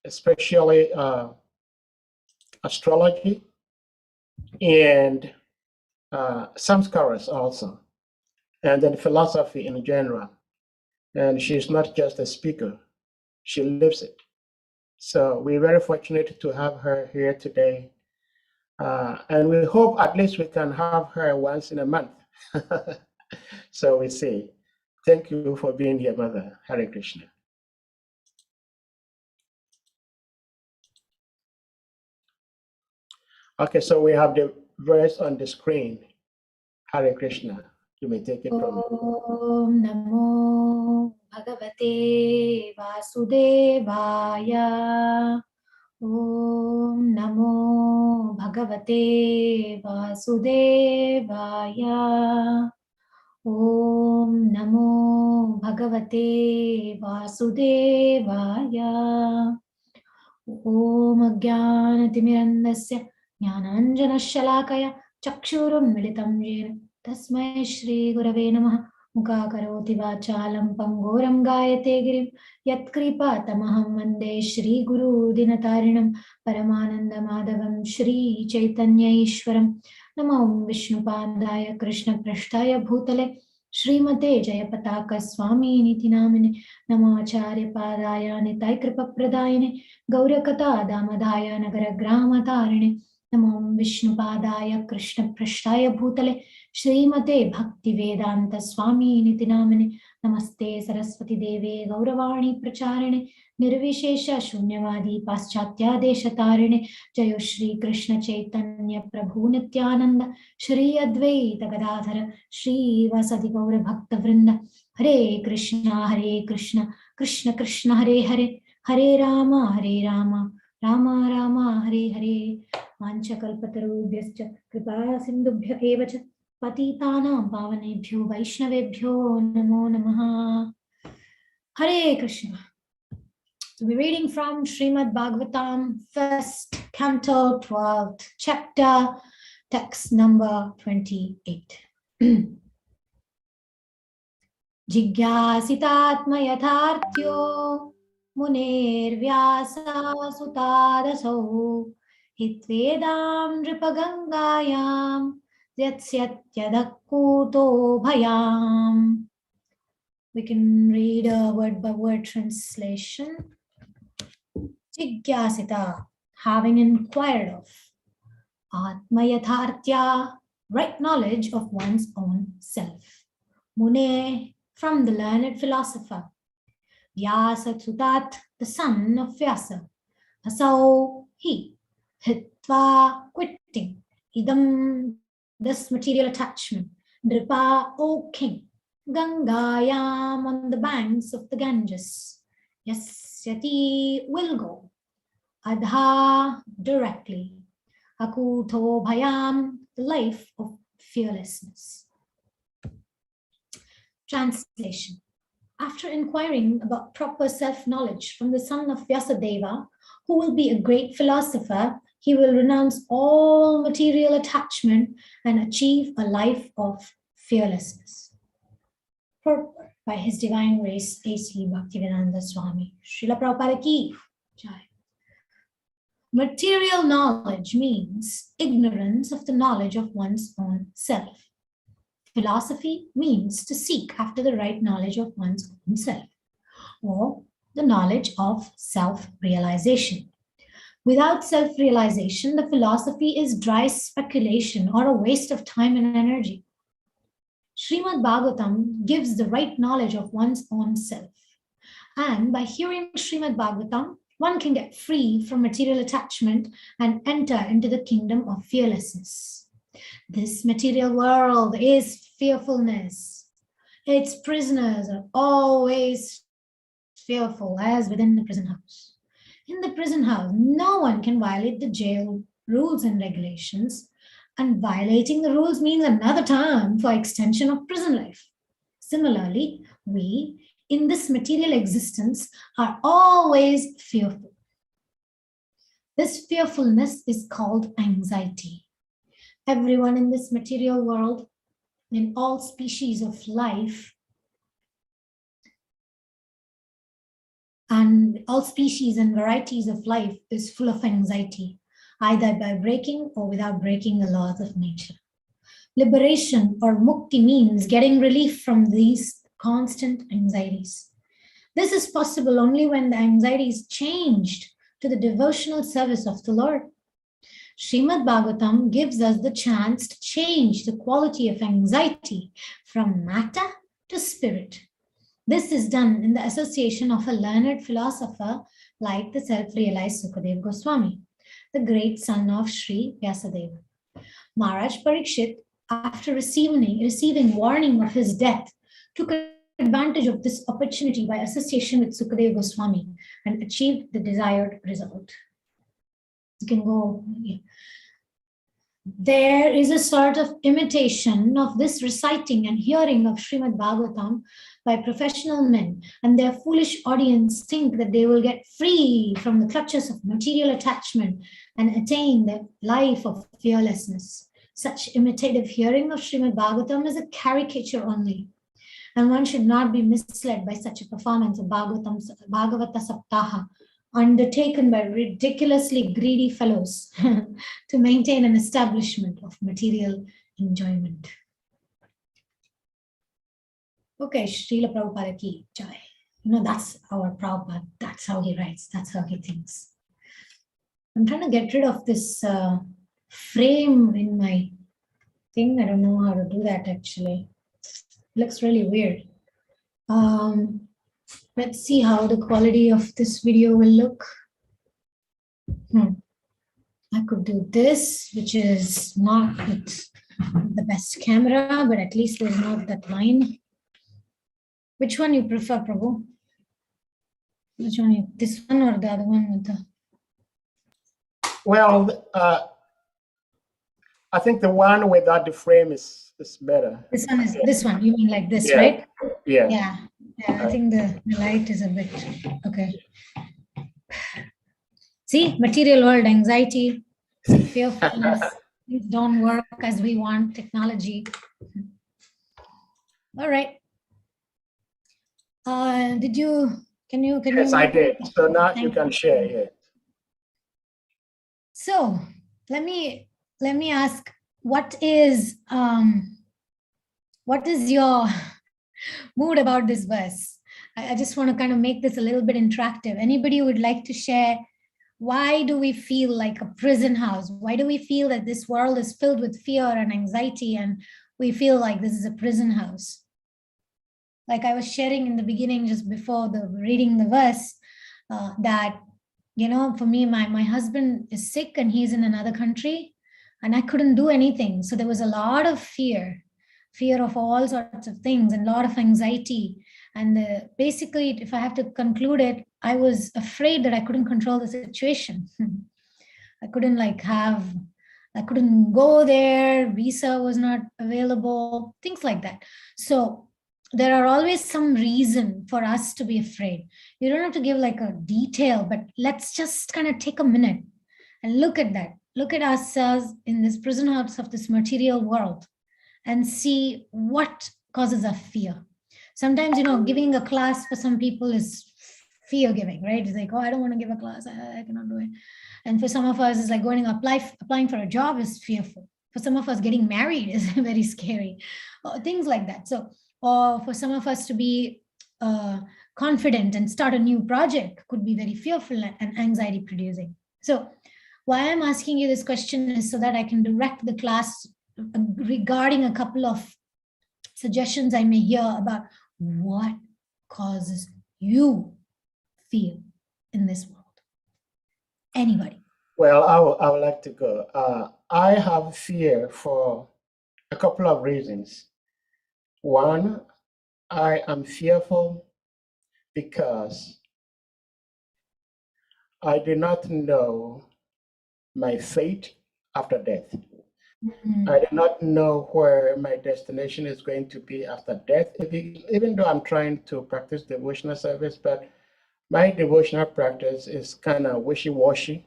especially astrology and samskaras also, and then philosophy in general. And she's not just a speaker, she lives it. So we're very fortunate to have her here today. And we hope at least we can have her once in a month. So we say, thank you for being here, Mother. Hare Krishna. Okay, so we have the verse on the screen. Hare Krishna. You may take it from me. Om Namo Bhagavate Vasudevaya. Om Namo Bhagavate Vasudevaya. Om Namo Bhagavate Vasudevaya. Om Ajnanatimirandasya Jnananjanashalakaya Chakshurum Militam Jena Tasmai Shri Gurave Namaha Mukakaroti Vachalam Pangoram Gayate Girim Yat Kripa Tamaham Vande Shri Guru Dinatarinam Paramananda Madhavam Shri Chaitanya Ishwaram Namo Vishnupadaya Krishna Prashtaya Bhutale Srimate Jayapataka Swami Niti Namine Namo Acharya Padaya Nitai Kripa Pradayane Gaurakata Damadaya Nagara Grama Tarine Namo Vishnupadaya Krishna Prashtaya Bhutale Srimate Bhakti Vedanta Swami Niti Namine Namaste Saraswati Deve Gauravani Pracharine Nirvishesha Shunyavadi Paschatya Deshatarine Jayo Shri Krishna Chaitanya Prabhu Nityananda Shri Advaita Gadadhara Shri Vasadi Gaura Bhakta Vrinda Hare Krishna Krishna Krishna Hare Hare Hare Rama Rama Rama Hare Hare Vanchakalpatarubhyascha Kripa Sindubhya Evacha Patitanam Pavanebhyo Vaishnavebhyo Namo Namaha. Hare Krishna. So we're reading from Srimad Bhagavatam, 1st Canto, 12th Chapter, text number 28. Jigyasitatma yathartyo Muner Vyasa Sutadaso Hitvedam Nripagangayam Yatsyatyadakuto Bhayam. We can read a word by word translation. Jigyasita, having inquired of. Atma yathartya, right knowledge of one's own self. Mune, from the learned philosopher. Vyasa Sutat, the son of Vyasa. Asau, he. Hitva, quitting. Idam, this material attachment. Nripa, O king. Gangayam, on the banks of the Ganges. Yasyati, will go. Adha, directly. Akuto bhayam, the life of fearlessness. Translation. After inquiring about proper self-knowledge from the son of Vyasadeva, who will be a great philosopher, he will renounce all material attachment and achieve a life of fearlessness. Purport by His Divine Grace, A.C. Bhaktivedanta Swami. Srila Prabhupada Ki Jai. Material knowledge means ignorance of the knowledge of one's own self. Philosophy means to seek after the right knowledge of one's own self, or the knowledge of self-realization. Without self-realization, the philosophy is dry speculation or a waste of time and energy. Srimad Bhagavatam gives the right knowledge of one's own self. And by hearing Srimad Bhagavatam, one can get free from material attachment and enter into the kingdom of fearlessness. This material world is fearfulness. Its prisoners are always fearful, as within the prison house. In the prison house, no one can violate the jail rules and regulations, and violating the rules means another term for extension of prison life. Similarly, we, in this material existence, are always fearful. This fearfulness is called anxiety. Everyone in this material world, in all species of life, And all species and varieties of life is full of anxiety, either by breaking or without breaking the laws of nature. Liberation or mukti means getting relief from these constant anxieties. This is possible only when the anxiety is changed to the devotional service of the Lord. Srimad Bhagavatam gives us the chance to change the quality of anxiety from matter to spirit. This is done in the association of a learned philosopher like the self-realized Sukadeva Goswami, the great son of Sri Vyasadeva. Maharaj Parikshit, after receiving warning of his death, took advantage of this opportunity by association with Sukadeva Goswami and achieved the desired result. You can go. There is a sort of imitation of this reciting and hearing of Srimad Bhagavatam by professional men, and their foolish audience think that they will get free from the clutches of material attachment and attain the life of fearlessness. Such imitative hearing of Srimad Bhagavatam is a caricature only, and one should not be misled by such a performance of Bhagavata Saptaha, undertaken by ridiculously greedy fellows to maintain an establishment of material enjoyment. Okay, Srila Prabhupada ki jai. That's our Prabhupada. That's how he writes. That's how he thinks. I'm trying to get rid of this frame in my thing. I don't know how to do that actually. It looks really weird. Let's see how the quality of this video will look. I could do this, which is not with the best camera, but at least there's not that line. Which one you prefer, Prabhu? Which one? This one or the other one with the... Well, I think the one without the frame is better. This one is this one. You mean like this, Yeah. right? Yeah. Yeah. I think the light is a bit okay. See, material world anxiety, fearfulness, things don't work as we want, technology. All right. Can you? Yes, I did. So now you can share it. So let me ask, what is your mood about this verse? I just want to kind of make this a little bit interactive. Anybody would like to share, why do we feel like a prison house? Why do we feel that this world is filled with fear and anxiety and we feel like this is a prison house? Like I was sharing in the beginning, just before reading the verse, that, for me, my husband is sick and he's in another country and I couldn't do anything. So there was a lot of fear of all sorts of things and a lot of anxiety. And basically, if I have to conclude it, I was afraid that I couldn't control the situation. I couldn't I couldn't go there. Visa was not available, things like that. So there are always some reason for us to be afraid. You don't have to give like a detail, but let's just kind of take a minute and look at that. Look at ourselves in this prison house of this material world and see what causes us fear. Sometimes, giving a class for some people is fear giving, right? It's like, oh, I don't want to give a class. I cannot do it. And for some of us, it's like going to applying for a job is fearful. For some of us, getting married is very scary. Things like that. So, or for some of us to be confident and start a new project could be very fearful and anxiety producing. So why I'm asking you this question is so that I can direct the class regarding a couple of suggestions I may hear about what causes you fear in this world. Anybody? Well, I would like to go. I have fear for a couple of reasons. One, I am fearful because I do not know my fate after death. I do not know where my destination is going to be after death, even though I'm trying to practice devotional service, but my devotional practice is kind of wishy-washy.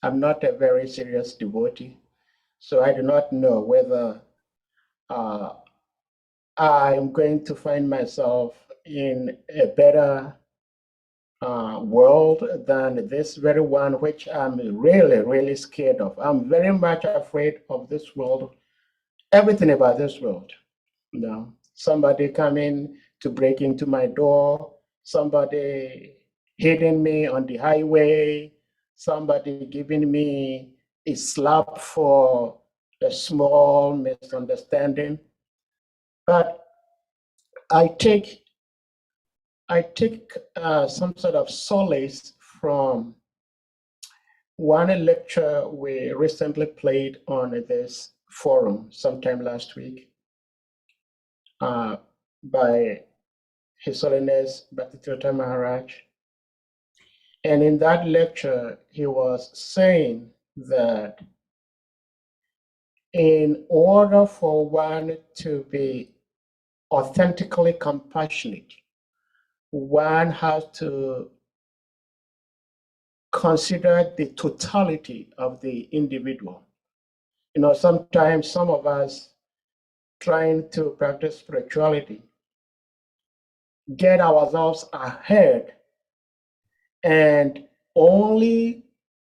I'm not a very serious devotee, so I do not know whether I'm going to find myself in a better world than this very one, which I'm really, really scared of. I'm very much afraid of this world, everything about this world. You know, somebody coming to break into my door, somebody hitting me on the highway, somebody giving me a slap for a small misunderstanding. But I take some sort of solace from one lecture we recently played on this forum sometime last week by His Holiness Bhaktivedanta Maharaj. And in that lecture, he was saying that in order for one to be authentically compassionate, one has to consider the totality of the individual. You know, sometimes some of us trying to practice spirituality get ourselves ahead and only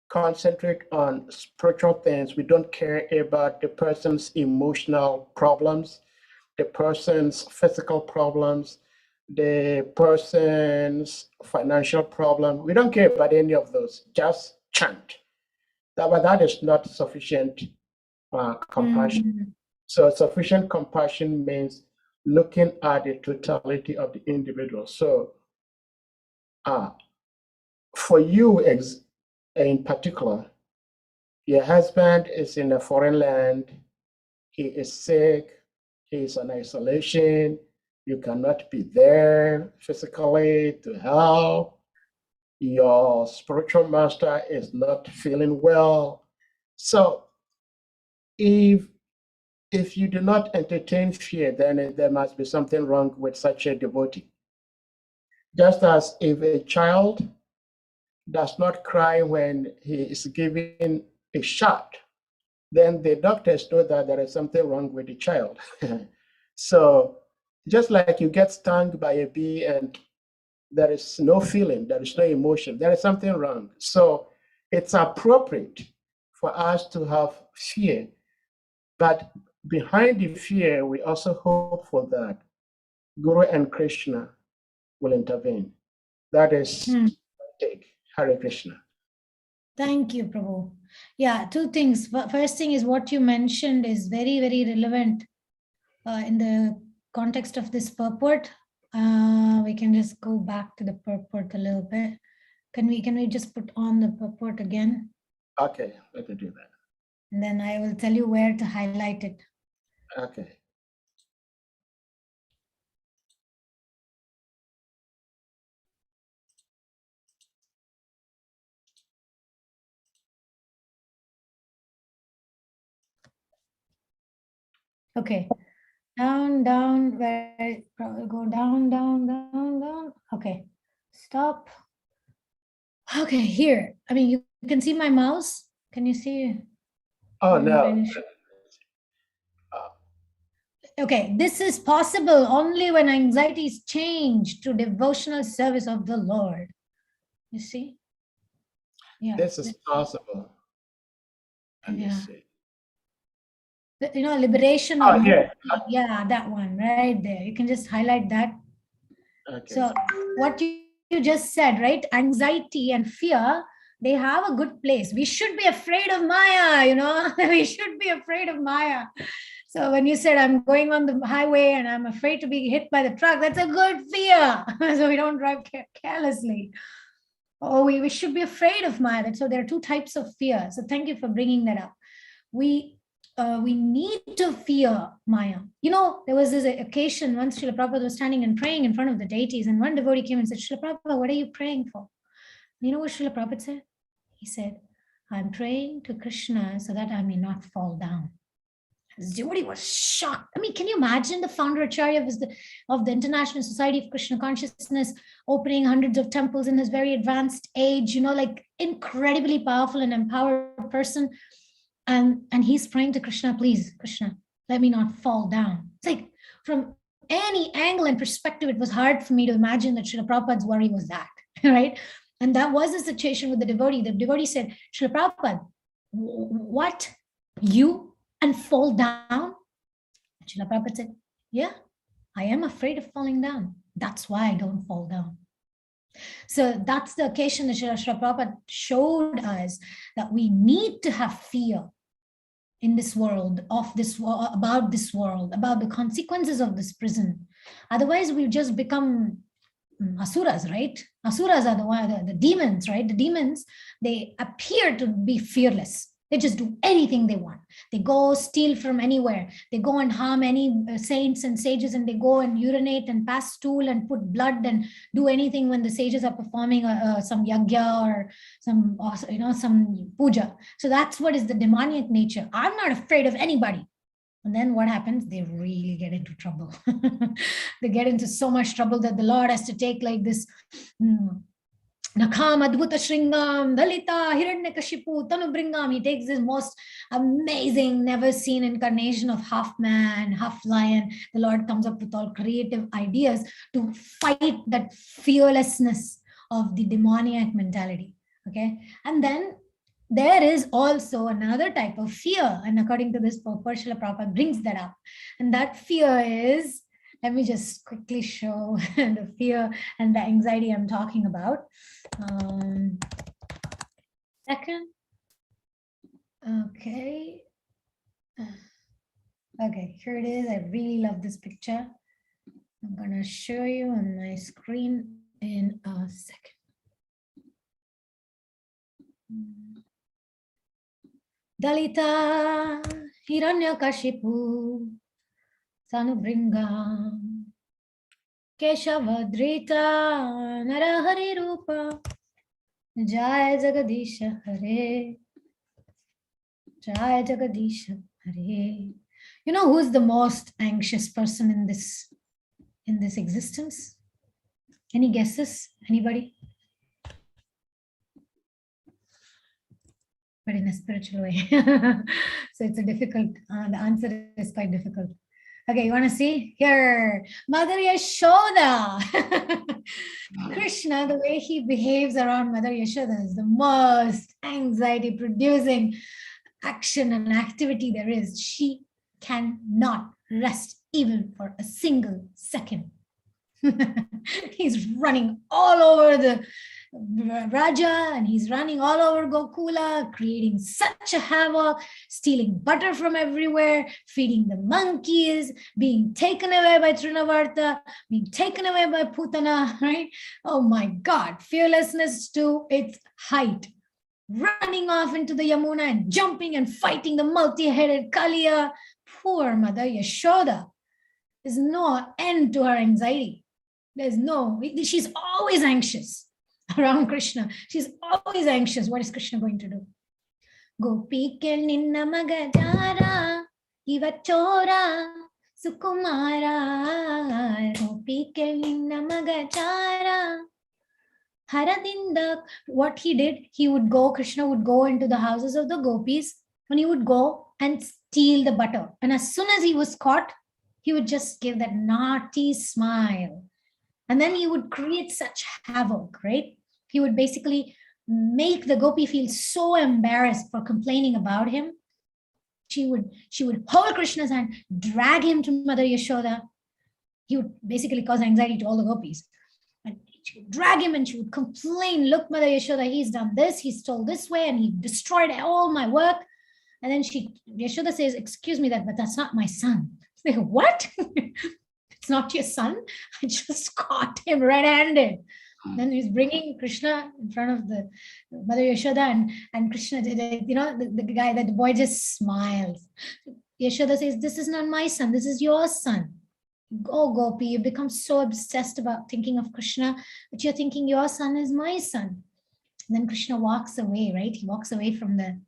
concentrate on spiritual things. We don't care about the person's emotional problems, the person's physical problems, the person's financial problem. We don't care about any of those. Just chant. But that is not sufficient compassion. So sufficient compassion means looking at the totality of the individual. So for you in particular, your husband is in a foreign land, he is sick, he is in isolation, you cannot be there physically to help, your spiritual master is not feeling well. So if you do not entertain fear, then there must be something wrong with such a devotee. Just as if a child does not cry when he is given a shot, then the doctors know that there is something wrong with the child. So just like you get stung by a bee and there is no feeling, there is no emotion, there is something wrong. So it's appropriate for us to have fear, but behind the fear, we also hope for that Guru and Krishna will intervene. That is take. Hare Krishna. Thank you, Prabhu. Yeah, two things. First thing is what you mentioned is very, very relevant in the context of this purport. We can just go back to the purport a little bit. Can we just put on the purport again? Okay, let me do that. And then I will tell you where to highlight it. Okay. Okay. Down, where go down. Okay. Stop. Okay, here. I mean, you can see my mouse. Can you see? Oh, no. Okay, this is possible only when anxiety is changed to devotional service of the Lord. You see? Yeah. This is possible. Let me see. You know, liberation Oh, of yeah. Yeah, that one right there. You can just highlight that. Okay. So what you just said, right? Anxiety and fear, they have a good place. We should be afraid of Maya, you know, we should be afraid of Maya. So when you said I'm going on the highway and I'm afraid to be hit by the truck, that's a good fear. So we don't drive carelessly. Oh, we should be afraid of Maya. So there are two types of fear. So thank you for bringing that up. We need to fear Maya. You know, there was this occasion once Srila Prabhupada was standing and praying in front of the deities, and one devotee came and said, Srila Prabhupada, what are you praying for? You know what Srila Prabhupada said? He said, I'm praying to Krishna so that I may not fall down. This devotee was shocked. I mean, can you imagine the founder Acharya of the International Society of Krishna Consciousness opening hundreds of temples in his very advanced age, you know, like incredibly powerful and empowered person. And he's praying to Krishna, please, Krishna, let me not fall down. It's like from any angle and perspective, it was hard for me to imagine that Srila Prabhupada's worry was that. right? And that was the situation with the devotee. The devotee said, Srila Prabhupada, what? You and fall down? Srila Prabhupada said, yeah, I am afraid of falling down. That's why I don't fall down. So that's the occasion that Srila Prabhupada showed us that we need to have fear in this world, of this world, about this world, about the consequences of this prison. Otherwise, we'll just become asuras, right? Asuras are the demons, right? The demons, they appear to be fearless. They just do anything they want. They go steal from anywhere. They go and harm any saints and sages, and they go and urinate and pass stool and put blood and do anything when the sages are performing some yagya or some puja. So that's what is the demonic nature. I'm not afraid of anybody. And then what happens? They really get into trouble. They get into so much trouble that the Lord has to take like this Nakam Adbhuta Shringam, Dalita, Hiranyakashipu, Tanubringam. He takes this most amazing, never seen incarnation of half man, half lion. The Lord comes up with all creative ideas to fight that fearlessness of the demoniac mentality. Okay. And then there is also another type of fear. And according to this, Srila Prabhupada brings that up. And that fear is, let me just quickly show the fear and the anxiety I'm talking about. Second. Okay. Okay, here it is. I really love this picture. I'm going to show you on my screen in a second. Dalita Hiranyakashipu Sanubringam Keshavadrita Narahari Rupa Jai Jagadisha Hare Jai Jagadisha Hare. You know who's the most anxious person in this existence? Any guesses? Anybody? But in a spiritual way. So it's a difficult, the answer is quite difficult. Okay, you want to see? Here, Mother Yashoda. Krishna, the way he behaves around Mother Yashoda is the most anxiety-producing action and activity there is. She cannot rest even for a single second. He's running all over the Raja, and he's running all over Gokula, creating such a havoc, stealing butter from everywhere, feeding the monkeys, being taken away by Trinavarta, being taken away by Putana, right? Oh my God, fearlessness to its height. Running off into the Yamuna and jumping and fighting the multi-headed Kaliya. Poor Mother Yashoda. There's no end to her anxiety. She's always anxious around Krishna. She's always anxious. What is Krishna going to do? Gopi ke ninna magajara, ivachora, sukumara. Gopi ke ninna magajara. Haradinda, what he did, Krishna would go into the houses of the gopis, and he would go and steal the butter. And as soon as he was caught, he would just give that naughty smile. And then he would create such havoc, right? He would basically make the gopi feel so embarrassed for complaining about him. She would hold Krishna's hand, drag him to Mother Yashoda. He would basically cause anxiety to all the gopis. And she would drag him and she would complain, look, Mother Yashoda, he's done this, he stole this way, and he destroyed all my work. And then Yashoda says, excuse me, but that's not my son. They go, what? It's not your son? I just caught him red-handed. Then he's bringing Krishna in front of the Mother Yashoda, and Krishna, the boy just smiles. Yashoda says, this is not my son, this is your son. Oh, Gopi, you become so obsessed about thinking of Krishna, but you're thinking your son is my son. And then Krishna walks away, right? He walks away from the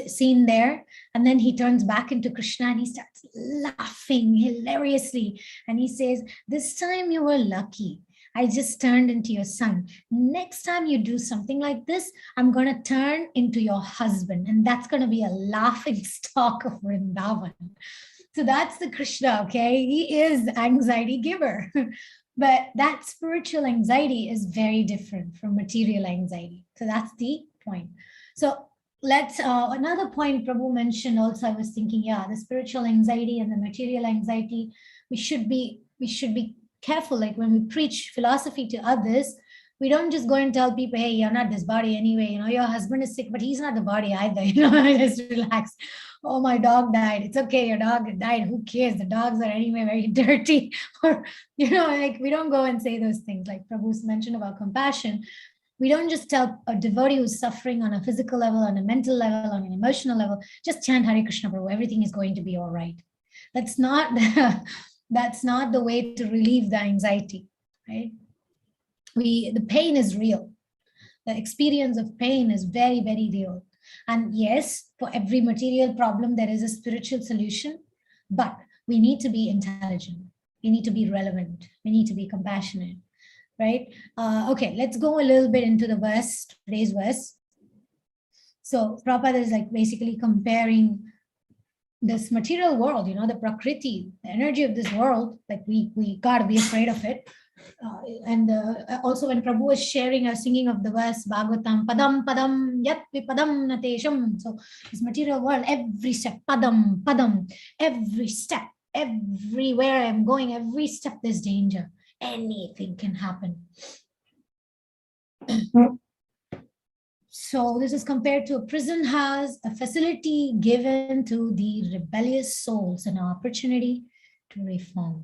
scene there, and then he turns back into Krishna and he starts laughing hilariously, and he says, this time you were lucky. I just turned into your son. Next time you do something like this, I'm going to turn into your husband, and that's going to be a laughing stock of Vrindavan. So that's the Krishna, okay? He is the anxiety giver. But that spiritual anxiety is very different from material anxiety. So that's the point. So let's another point Prabhu mentioned also. I was thinking, yeah, the spiritual anxiety and the material anxiety, we should be careful. Like when we preach philosophy to others, we don't just go and tell people, hey, you're not this body anyway, your husband is sick, but he's not the body either. Just relax. Oh, my dog died. It's okay, your dog died. Who cares? The dogs are anyway very dirty. Or like we don't go and say those things. Like Prabhu's mentioned about compassion, we don't just tell a devotee who's suffering on a physical level, on a mental level, on an emotional level, just chant Hare Krishna Prabhu, everything is going to be all right. That's not the way to relieve the anxiety, right? The pain is real. The experience of pain is very, very real. And yes, for every material problem, there is a spiritual solution, but we need to be intelligent. We need to be relevant. We need to be compassionate, right? Okay, let's go a little bit into the verse, today's verse. So Prabhupada is like basically comparing this material world, the Prakriti, the energy of this world, like we got to be afraid of it. And also when Prabhu was sharing or singing of the verse Bhagavatam, padam padam yat vipadam natesham. So this material world, every step, padam, every step, everywhere I'm going, every step there's danger. Anything can happen. So this is compared to a prison house, a facility given to the rebellious souls, an opportunity to reform.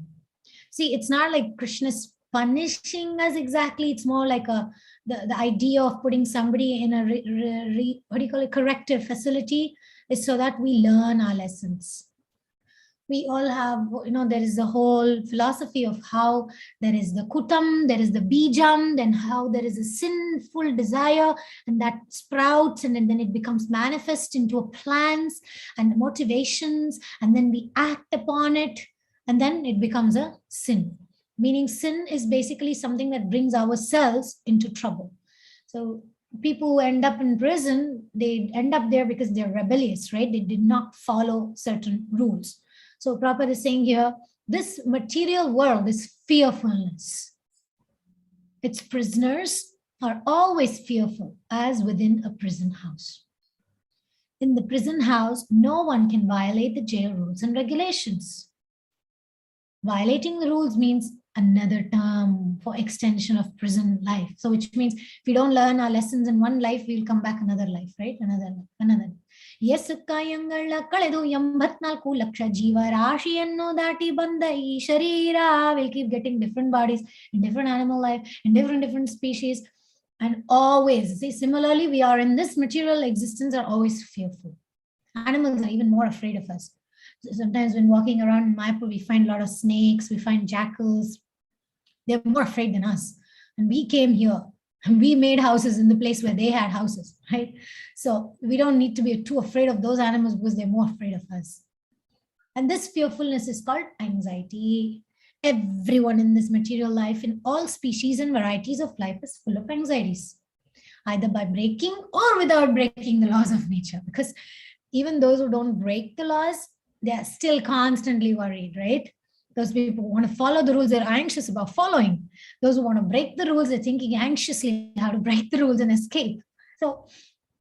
See, it's not like Krishna's punishing us exactly. It's more like the idea of putting somebody in a corrective facility is so that we learn our lessons. We all have, there is the whole philosophy of how there is the kutam, there is the bijam, then how there is a sinful desire and that sprouts and then it becomes manifest into plans and motivations, and then we act upon it and then it becomes a sin. Meaning sin is basically something that brings ourselves into trouble. So people who end up in prison, they end up there because they're rebellious, right? They did not follow certain rules. So Prabhupada is saying here, this material world is fearfulness. Its prisoners are always fearful, as within a prison house. In the prison house, no one can violate the jail rules and regulations. Violating the rules means another term for extension of prison life. So which means if we don't learn our lessons in one life, we'll come back another life, right? Another. Yes, ಕಾಯಂಗಳ ಕಳೆದು 84 ಲಕ್ಷ ಜೀವರಾಶಿಯನ್ನು ದಾಟಿ ಬಂದ ಈ ಶರೀರ will keep getting different bodies in different animal life, in different species. And always, see, similarly, we are in this material existence are always fearful. Animals are even more afraid of us. Sometimes when walking around in Mayapur, we find a lot of snakes, we find jackals. They're more afraid than us. And we came here and we made houses in the place where they had houses, right? So we don't need to be too afraid of those animals because they're more afraid of us. And this fearfulness is called anxiety. Everyone in this material life, in all species and varieties of life, is full of anxieties, either by breaking or without breaking the laws of nature. Because even those who don't break the laws, they are still constantly worried, right? Those people who want to follow the rules, they're anxious about following. Those who want to break the rules, they're thinking anxiously how to break the rules and escape. So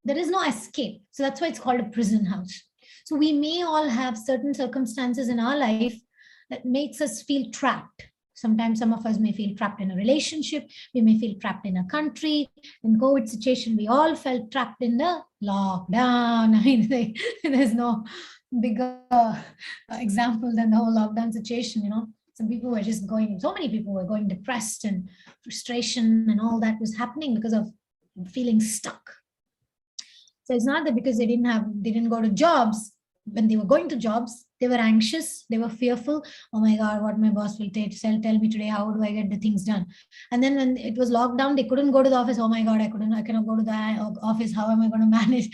there is no escape. So that's why it's called a prison house. So we may all have certain circumstances in our life that makes us feel trapped. Sometimes some of us may feel trapped in a relationship. We may feel trapped in a country. In COVID situation, we all felt trapped in the lockdown. I mean, there's no bigger example than the whole lockdown situation. Some people were just so many people were going depressed, and frustration and all that was happening because of feeling stuck. So it's not that because they didn't go to jobs. When they were going to jobs, they were anxious, they were fearful. Oh my God, what my boss will tell me today, how do I get the things done? And then when it was locked down, they couldn't go to the office. Oh my God, I cannot go to the office. How am I going to manage?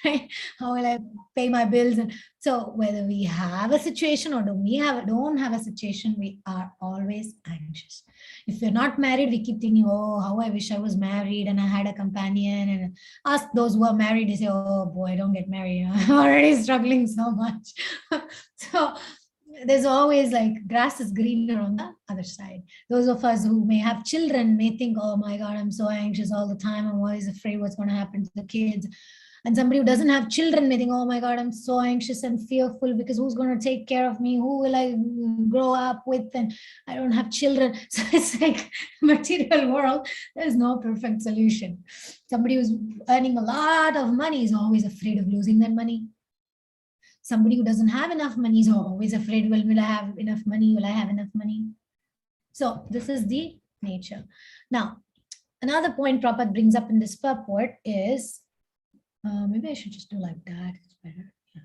Right? How will I pay my bills? And so whether we have a situation or don't have a situation, we are always anxious. If we're not married, we keep thinking, oh, how I wish I was married and I had a companion. And ask those who are married, they say, oh boy, don't get married. I'm already struggling so much. So there's always like grass is greener on the other side. Those of us who may have children may think, oh my God, I'm so anxious all the time. I'm always afraid what's going to happen to the kids. And somebody who doesn't have children may think, oh my God, I'm so anxious and fearful because who's going to take care of me? Who will I grow up with? And I don't have children. So it's like material world, there's no perfect solution. Somebody who's earning a lot of money is always afraid of losing that money. Somebody who doesn't have enough money is always afraid, well, will I have enough money? Will I have enough money? So this is the nature. Now, another point Prabhupada brings up in this purport is, maybe I should just do like that. It's better. Yeah.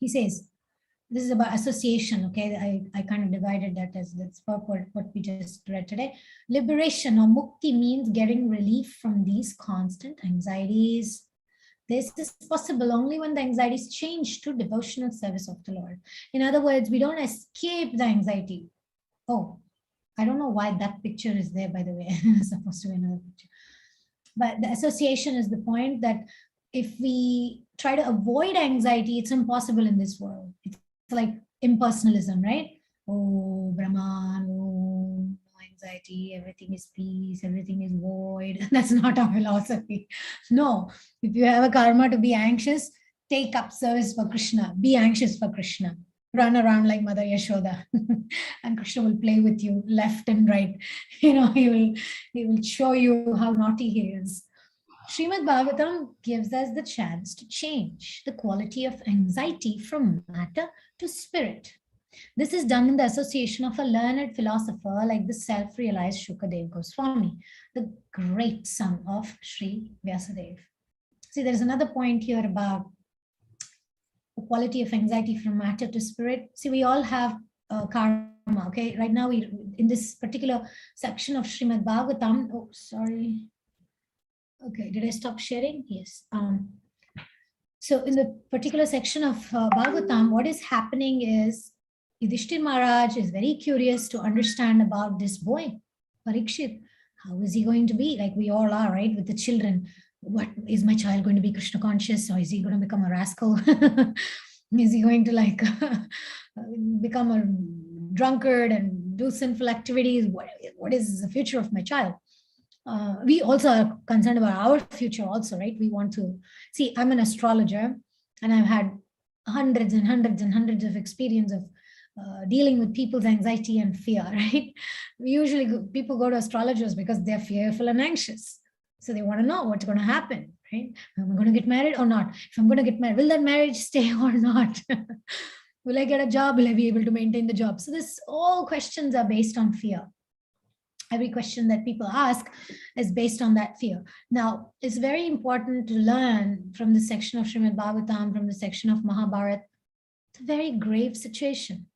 He says, this is about association, okay? I kind of divided that as that's purport, what we just read today. Liberation or mukti means getting relief from these constant anxieties. This is possible only when the anxieties change to devotional service of the Lord. In other words, we don't escape the anxiety. Oh, I don't know why that picture is there, by the way. It's supposed to be another picture. But the association is the point that if we try to avoid anxiety, it's impossible in this world. It's like impersonalism, right? Oh, Brahman, oh, no anxiety, everything is peace, everything is void. That's not our philosophy. No, if you have a karma to be anxious, take up service for Krishna. Be anxious for Krishna. Run around like Mother Yashoda, and Krishna will play with you left and right. You know, he will show you how naughty he is. Srimad Bhagavatam gives us the chance to change the quality of anxiety from matter to spirit. This is done in the association of a learned philosopher like the self-realized Shukadev Goswami, the great son of Sri Vyasadeva. See, there's another point here about the quality of anxiety from matter to spirit. See, we all have karma, okay? Right now, we in this particular section of Srimad Bhagavatam, oh, sorry. Okay, did I stop sharing? Yes. So in the particular section of Bhagavatam, what is happening is Yudhishthir Maharaj is very curious to understand about this boy, Parikshit. How is he going to be? Like we all are, right? With the children. What is my child going to be Krishna conscious, or is he going to become a rascal? Is he going to like become a drunkard and do sinful activities? What is the future of my child? We also are concerned about our future also, right? We want to see, I'm an astrologer and I've had hundreds and hundreds and hundreds of experience of dealing with people's anxiety and fear, right? Usually people go to astrologers because they're fearful and anxious. So they want to know what's going to happen, right? Am I going to get married or not? If I'm going to get married, will that marriage stay or not? Will I get a job? Will I be able to maintain the job? So this all questions are based on fear. Every question that people ask is based on that fear. Now, it's very important to learn from the section of Srimad Bhagavatam, from the section of Mahabharata. It's a very grave situation.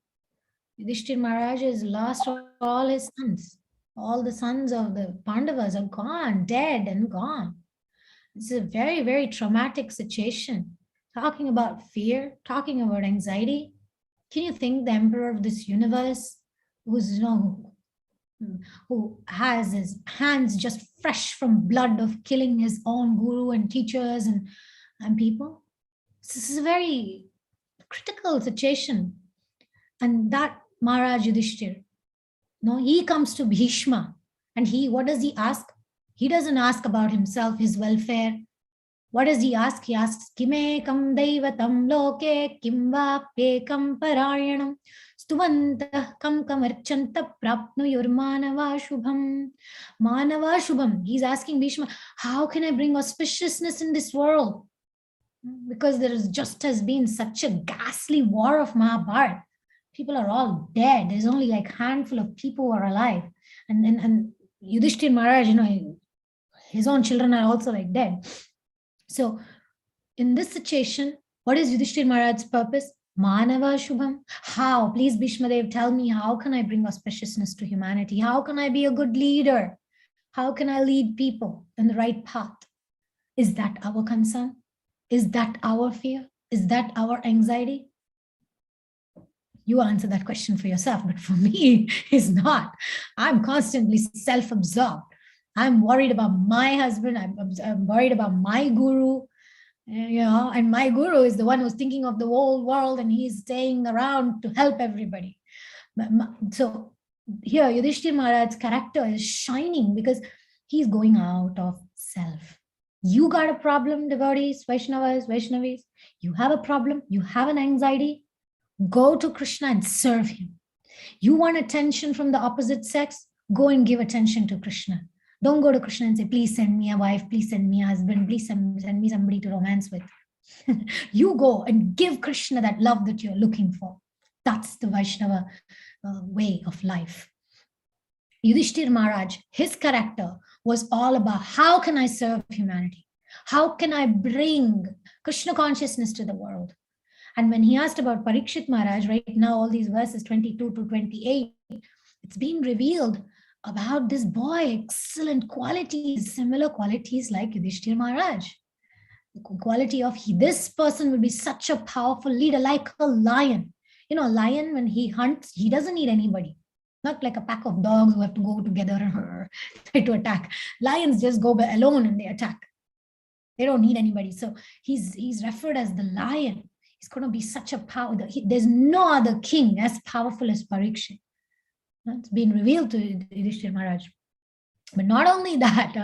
Yudhishthir Maharaj has lost all his sons. All the sons of the Pandavas are gone, dead and gone. It's a very, very traumatic situation. Talking about fear, talking about anxiety. Can you think the emperor of this universe, who's, you know, who has his hands just fresh from blood of killing his own guru and teachers and people? This is a very critical situation. And that Maharaj Yudhishthir, no, he comes to Bhishma and what does he ask? He doesn't ask about himself, his welfare. What does he ask? He asks, Kimekam Daivatam Loke Kimva Pekam Parayanam Stuvantah Kam Kamarchanta Prapnuyur Manava Shubham. Manava Shubham. He's asking Bhishma, how can I bring auspiciousness in this world? Because there has just has been such a ghastly war of Mahabharata. People are all dead. There's only like a handful of people who are alive. And Yudhishthir Maharaj, you know, his own children are also like dead. So in this situation, what is Yudhishthir Maharaj's purpose? Manava Shubham. How? Please, Bhishma Dev, tell me, how can I bring auspiciousness to humanity? How can I be a good leader? How can I lead people in the right path? Is that our concern? Is that our fear? Is that our anxiety? You answer that question for yourself, but for me, it's not. I'm constantly self-absorbed. I'm worried about my husband. I'm worried about my guru. And my guru is the one who's thinking of the whole world, and he's staying around to help everybody. So here, Yudhishthir Maharaj's character is shining because he's going out of self. You got a problem, devotees, Vaishnavis, you have a problem, you have an anxiety, go to Krishna and serve him. You want attention from the opposite sex, go and give attention to Krishna. Don't go to Krishna and say, please send me a wife, please send me a husband, please send me somebody to romance with. You go and give Krishna that love that you're looking for. That's the Vaishnava way of life. Yudhishthir Maharaj, his character was all about how can I serve humanity? How can I bring Krishna consciousness to the world? And when he asked about Parikshit Maharaj, right now, all these verses 22 to 28, it's been revealed about this boy, excellent qualities, similar qualities like Yudhishthir Maharaj. The quality of this person will be such a powerful leader, like a lion. A lion, when he hunts, he doesn't need anybody. Not like a pack of dogs who have to go together and try to attack. Lions just go alone and they attack. They don't need anybody. So he's referred as the lion. He's going to be such a power. There's no other king as powerful as Parikshit. It's been revealed to Yudhishthir Maharaj. But not only that,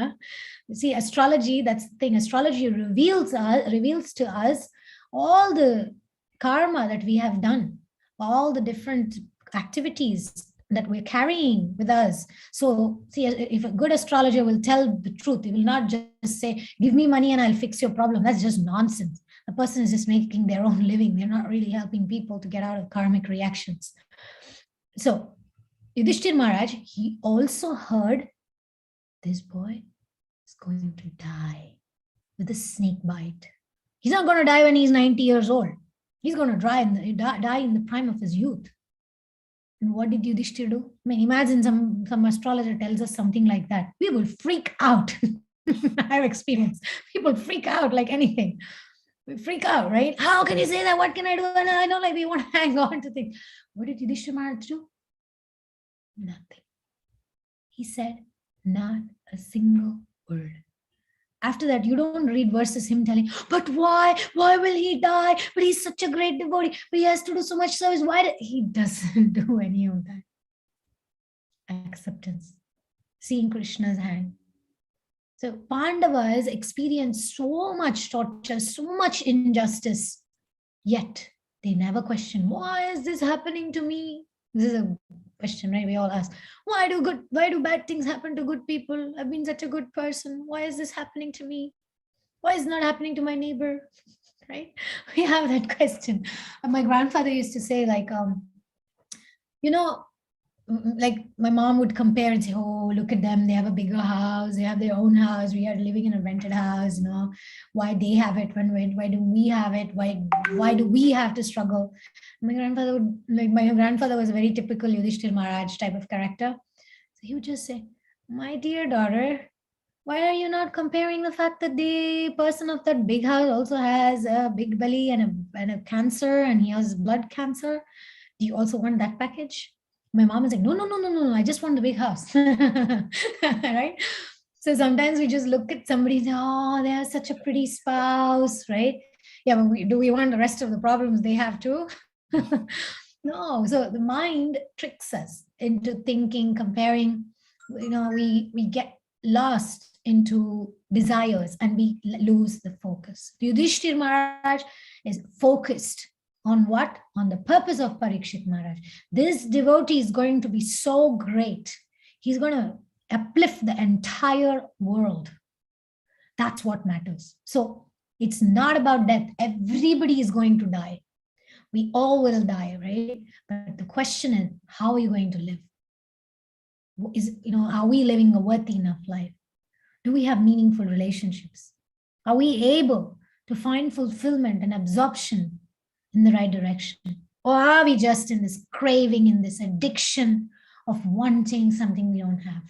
you see, astrology, that's the thing. Astrology reveals to us all the karma that we have done, all the different activities that we're carrying with us. So see, if a good astrologer will tell the truth, he will not just say, give me money and I'll fix your problem. That's just nonsense. The person is just making their own living. They're not really helping people to get out of karmic reactions. So Yudhishthir Maharaj, he also heard this boy is going to die with a snake bite. He's not going to die when he's 90 years old. He's going to die in the prime of his youth. And what did Yudhishthir do? I mean, imagine some astrologer tells us something like that. We will freak out. I have experience. People freak out like anything. We freak out, right? How can you say that? What can I do? And I know, like, we want to hang on to things. What did Yudhishthir Maharaj do? Nothing. He said not a single word. After that, you don't read verses him telling, but why will he die? But he's such a great devotee, but he has to do so much service. He doesn't do any of that. Acceptance, seeing Krishna's hand. So Pandavas experienced so much torture, so much injustice, yet they never question, why is this happening to me? This is a question, right? We all ask, why do bad things happen to good people? I've been such a good person. Why is this happening to me? Why is it not happening to my neighbor? Right? We have that question. And my grandfather used to say, like, like my mom would compare and say, oh, look at them, they have a bigger house, they have their own house, we are living in a rented house, why they have it, why do we have it, why do we have to struggle? My grandfather was a very typical Yudhishthir Maharaj type of character. So he would just say, my dear daughter, why are you not comparing the fact that the person of that big house also has a big belly and a cancer, and he has blood cancer? Do you also want that package? My mom is like, no, I just want the big house. Right? So sometimes we just look at somebody and say, oh, they have such a pretty spouse, right? Yeah, but do we want the rest of the problems they have too? No. So the mind tricks us into thinking, comparing. We get lost into desires and we lose the focus. Yudhishthir Maharaj is focused on what? On the purpose of Parikshit Maharaj. This devotee is going to be so great. He's going to uplift the entire world. That's what matters. So it's not about death. Everybody is going to die. We all will die, right? But the question is, how are you going to live? Are we living a worthy enough life? Do we have meaningful relationships? Are we able to find fulfillment and absorption in the right direction? Or are we just in this craving, in this addiction of wanting something we don't have?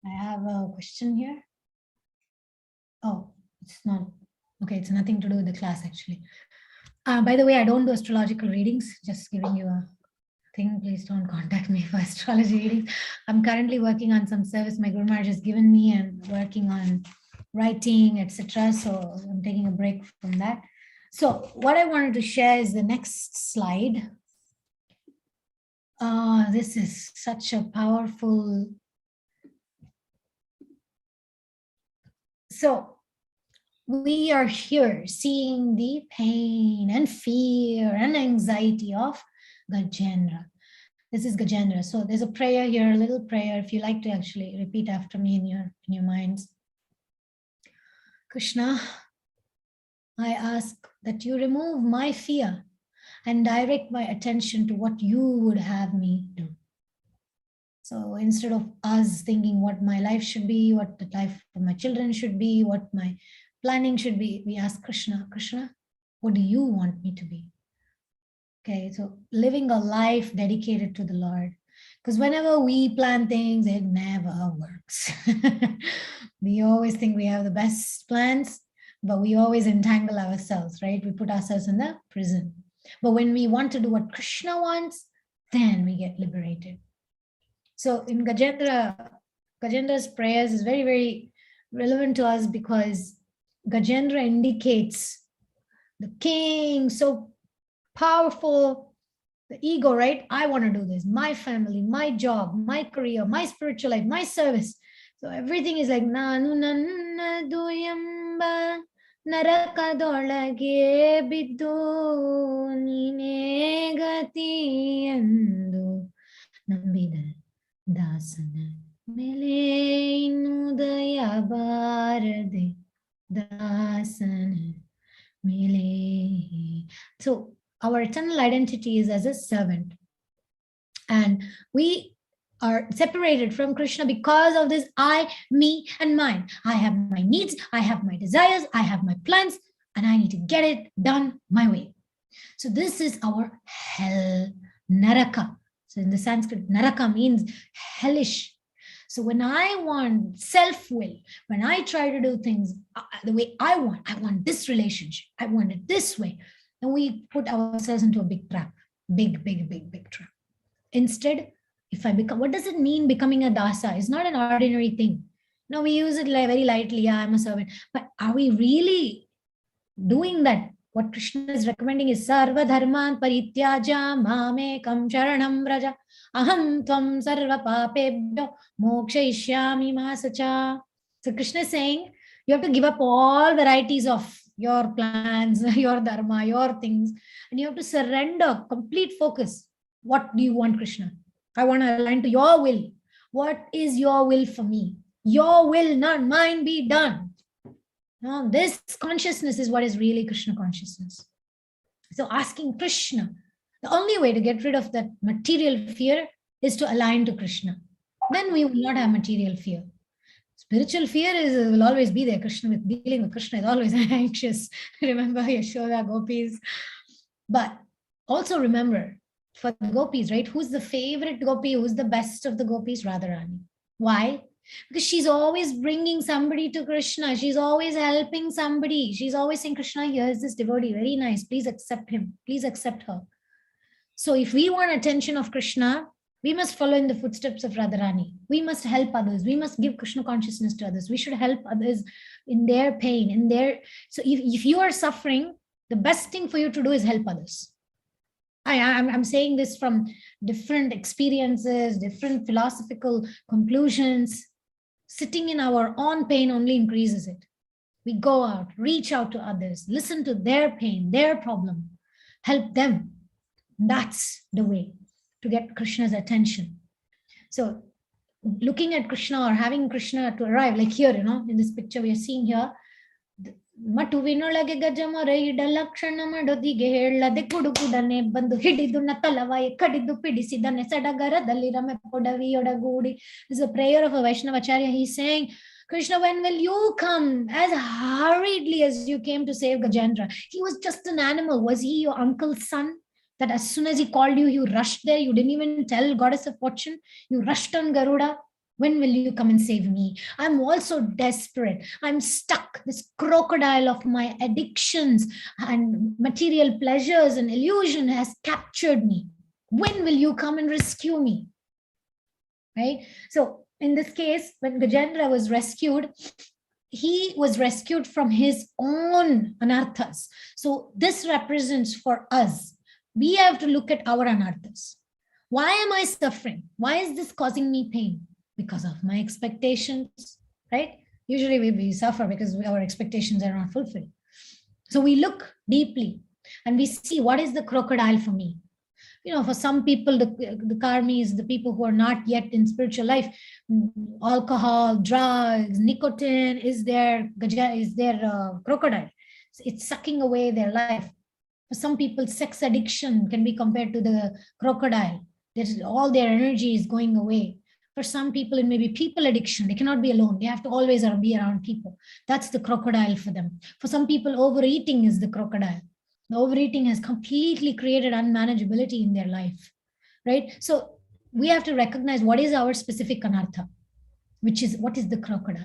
I have a question here. Oh, it's not. Okay, it's nothing to do with the class, actually. By the way, I don't do astrological readings, just giving you a thing. Please don't contact me for astrology readings. I'm currently working on some service my Guru Maharaj has given me and working on writing, etc. So I'm taking a break from that. So what I wanted to share is the next slide. This is such a powerful. So we are here seeing the pain and fear and anxiety of Gajendra. This is Gajendra. So there's a prayer here, a little prayer. If you like to actually repeat after me in your minds. Krishna, I ask that you remove my fear and direct my attention to what you would have me do. So instead of us thinking what my life should be, what the life of my children should be, what my planning should be, we ask Krishna, Krishna, what do you want me to be? Okay, so living a life dedicated to the Lord. Because whenever we plan things, it never works. We always think we have the best plans, but we always entangle ourselves, right? We put ourselves in the prison. But when we want to do what Krishna wants, then we get liberated. So in Gajendra's prayers is very, very relevant to us because Gajendra indicates the king, so powerful, the ego, right? I want to do this, my family, my job, my career, my spiritual life, my service. So everything is like nanu nanna duyamba narakadolage biddu nine gati endu nambida dasana mele inudaya barade dasana mele. So our eternal identity is as a servant, and we are separated from Krishna because of this I, me, and mine. I have my needs, I have my desires, I have my plans, and I need to get it done my way. So this is our hell, naraka. So in the Sanskrit, naraka means hellish. So when I want self-will, when I try to do things the way I want this relationship, I want it this way, and we put ourselves into a big trap, big trap. Instead, if I become, what does it mean becoming a dasa? It's not an ordinary thing. No, we use it very lightly. Yeah, I'm a servant. But are we really doing that? What Krishna is recommending is sarva dharman parityaja mamekam charanam vraja aham tvam sarva papebhyo mokshayishyami masacha. So Krishna is saying you have to give up all varieties of your plans, your dharma, your things, and you have to surrender, complete focus. What do you want, Krishna? I want to align to your will. What is your will for me? Your will, not mine, be done. Now, this consciousness is what is really Krishna consciousness. So asking Krishna, the only way to get rid of that material fear is to align to Krishna. Then we will not have material fear. Spiritual fear will always be there. Krishna, with dealing with Krishna, is always anxious. Remember Yashoda, gopis. But also remember, for the gopis, right? Who's the favorite gopi? Who's the best of the gopis? Radharani. Why? Because she's always bringing somebody to Krishna. She's always helping somebody. She's always saying, Krishna, here's this devotee. Very nice. Please accept him. Please accept her. So if we want attention of Krishna, we must follow in the footsteps of Radharani. We must help others. We must give Krishna consciousness to others. We should help others in their pain, in their... So if you are suffering, the best thing for you to do is help others. I'm saying this from different experiences, different philosophical conclusions. Sitting in our own pain only increases it. We go out, reach out to others, listen to their pain, their problem, help them. That's the way to get Krishna's attention. So looking at Krishna or having Krishna to arrive, like here, in this picture we are seeing here, ಮಟುವಿನೊಳಗೆ ಗಜಮೊರೆ ಇಡಲಕ್ಷಣ ಮಡೊದಿಗೆ ಹೇಳದೆ ಕುಡುಕುಡನೆ ಬಂದು ಹಿಡಿದು ನತಲವಾಯ ಕಡಿದು ಪಿಡಿಸಿದನೆ ಸಡಗರದಲ್ಲಿ ರಮೆ ಪೊಡವಿಯೊಡಗೂಡಿ. This is a prayer of a Vaishnavacharya. He's saying, Krishna, when will you come? As hurriedly as you came to save Gajendra. He was just an animal. Was he your uncle's son? That as soon as he called you, you rushed there. You didn't even tell Goddess of Fortune. You rushed on Garuda. When will you come and save me? I'm also desperate. I'm stuck. This crocodile of my addictions and material pleasures and illusion has captured me. When will you come and rescue me? Right? So in this case, when Gajendra was rescued, he was rescued from his own anarthas. So this represents for us, we have to look at our anarthas. Why am I suffering? Why is this causing me pain? Because of my expectations, right? Usually we suffer because our expectations are not fulfilled. So we look deeply and we see, what is the crocodile for me? For some people, the karmis, the people who are not yet in spiritual life, alcohol, drugs, nicotine is their crocodile. It's sucking away their life. For some people, sex addiction can be compared to the crocodile. All their energy is going away. For some people, it may be people addiction. They cannot be alone. They have to always be around people. That's the crocodile for them. For some people, overeating is the crocodile. The overeating has completely created unmanageability in their life, right? So we have to recognize what is our specific anartha, which is what is the crocodile.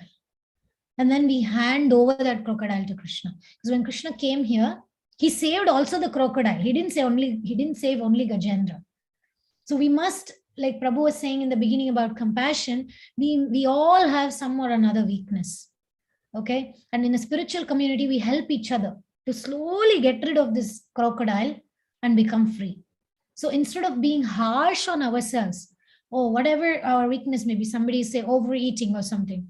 And then we hand over that crocodile to Krishna. Because when Krishna came here, he saved also the crocodile. He didn't save only Gajendra. So we must, like Prabhu was saying in the beginning about compassion, we all have some or another weakness. Okay. And in a spiritual community, we help each other to slowly get rid of this crocodile and become free. So instead of being harsh on ourselves, or whatever our weakness may be, somebody say overeating or something,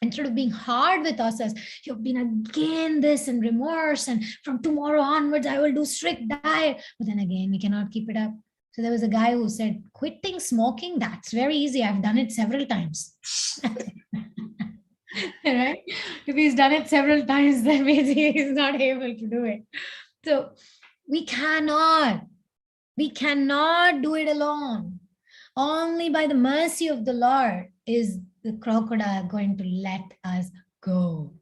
instead of being hard with ourselves, you've been again this and remorse, and from tomorrow onwards, I will do strict diet. But then again, we cannot keep it up. So there was a guy who said, quitting smoking, that's very easy. I've done it several times. Right? If he's done it several times, then means he is not able to do it. So we cannot do it alone. Only by the mercy of the Lord is the crocodile going to let us go.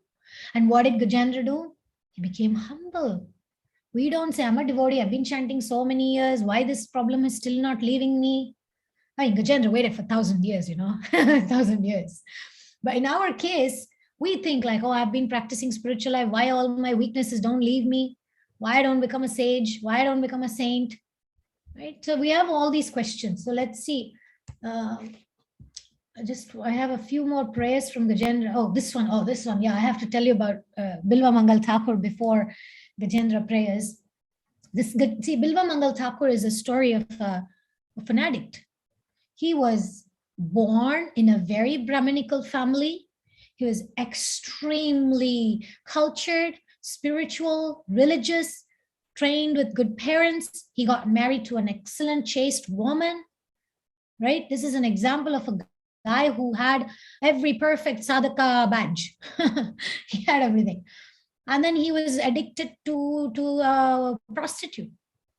And what did Gajendra do? He became humble. We don't say, I'm a devotee, I've been chanting so many years, why this problem is still not leaving me? I mean, Gajendra waited for 1,000 years, 1,000 years. But in our case, we think like, oh, I've been practicing spiritual life. Why all my weaknesses don't leave me? Why I don't become a sage? Why I don't become a saint? Right? So we have all these questions. So let's see. I have a few more prayers from Gajendra. Oh, this one. Yeah, I have to tell you about Bilva Mangal Thakur before Gajendra prayers. Bilva Mangal Thakur is a story of an addict. He was born in a very Brahminical family. He was extremely cultured, spiritual, religious, trained with good parents. He got married to an excellent, chaste woman, right? This is an example of a guy who had every perfect sadhaka badge. He had everything. And then he was addicted to a prostitute.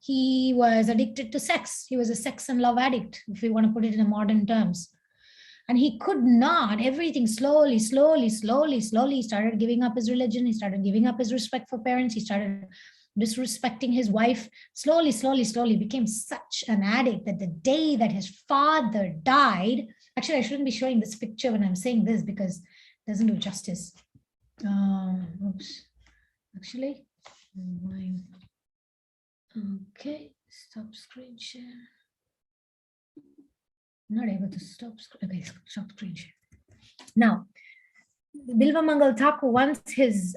He was addicted to sex. He was a sex and love addict, if we want to put it in modern terms. And he could not, everything slowly, he started giving up his religion. He started giving up his respect for parents. He started disrespecting his wife. Slowly became such an addict that the day that his father died, actually, I shouldn't be showing this picture when I'm saying this because it doesn't do justice. Oops. Actually, okay, stop screen share. Not able to stop. Okay, stop screen share. Now, Bilva Mangal Thakur, once his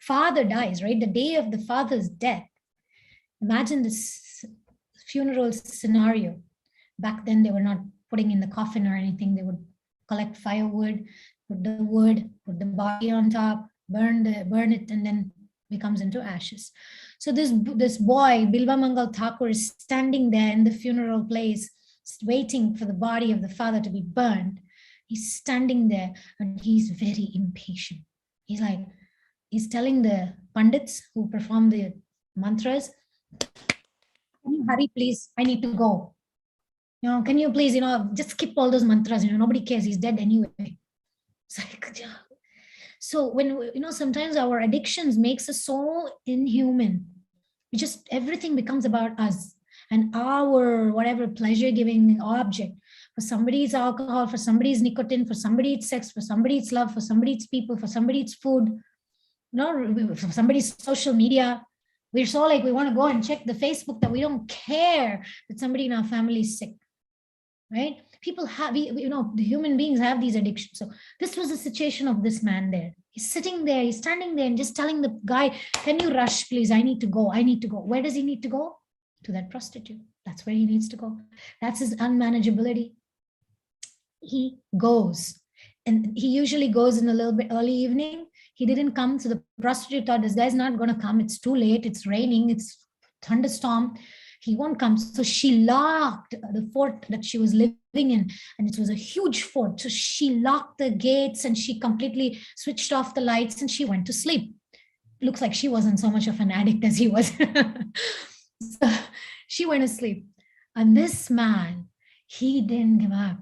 father dies, right, the day of the father's death, imagine this funeral scenario. Back then, they were not putting in the coffin or anything. They would collect firewood, put the wood, put the body on top, burn it, and then becomes into ashes. So this boy, Bilva Mangal Thakur, is standing there in the funeral place, waiting for the body of the father to be burned. He's standing there and he's very impatient. He's telling the pandits who perform the mantras, can you hurry, please? I need to go. Can you please, just skip all those mantras? Nobody cares. He's dead anyway. It's like, so when, sometimes our addictions makes us so inhuman. Everything becomes about us and our whatever pleasure-giving object. For somebody it's alcohol, for somebody it's nicotine, for somebody it's sex, for somebody it's love, for somebody it's people, for somebody it's food, for somebody it's social media. We're so like, we want to go and check the Facebook that we don't care that somebody in our family is sick, right? People have, the human beings have these addictions. So this was the situation of this man there. He's sitting there, he's standing there and just telling the guy, can you rush, please? I need to go. I need to go. Where does he need to go? To that prostitute. That's where he needs to go. That's his unmanageability. He goes. And he usually goes in a little bit early evening. He didn't come. So the prostitute thought, this guy's not going to come. It's too late. It's raining. It's thunderstorm. He won't come. So she locked the fort that she was living in, and it was a huge fort. So she locked the gates and she completely switched off the lights and she went to sleep. Looks like she wasn't so much of an addict as he was. So she went to sleep. And this man, he didn't give up.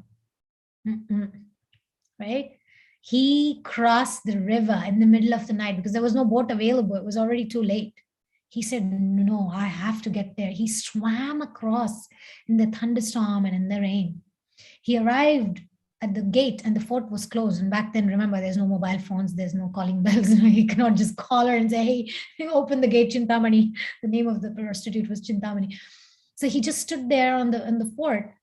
Right? He crossed the river in the middle of the night because there was no boat available. It was already too late. He said, no, I have to get there. He swam across in the thunderstorm and in the rain. He arrived at the gate and the fort was closed. And back then, remember, there's no mobile phones, there's no calling bells. He cannot just call her and say, hey, open the gate, Chintamani. The name of the prostitute was Chintamani. So he just stood there on the fort,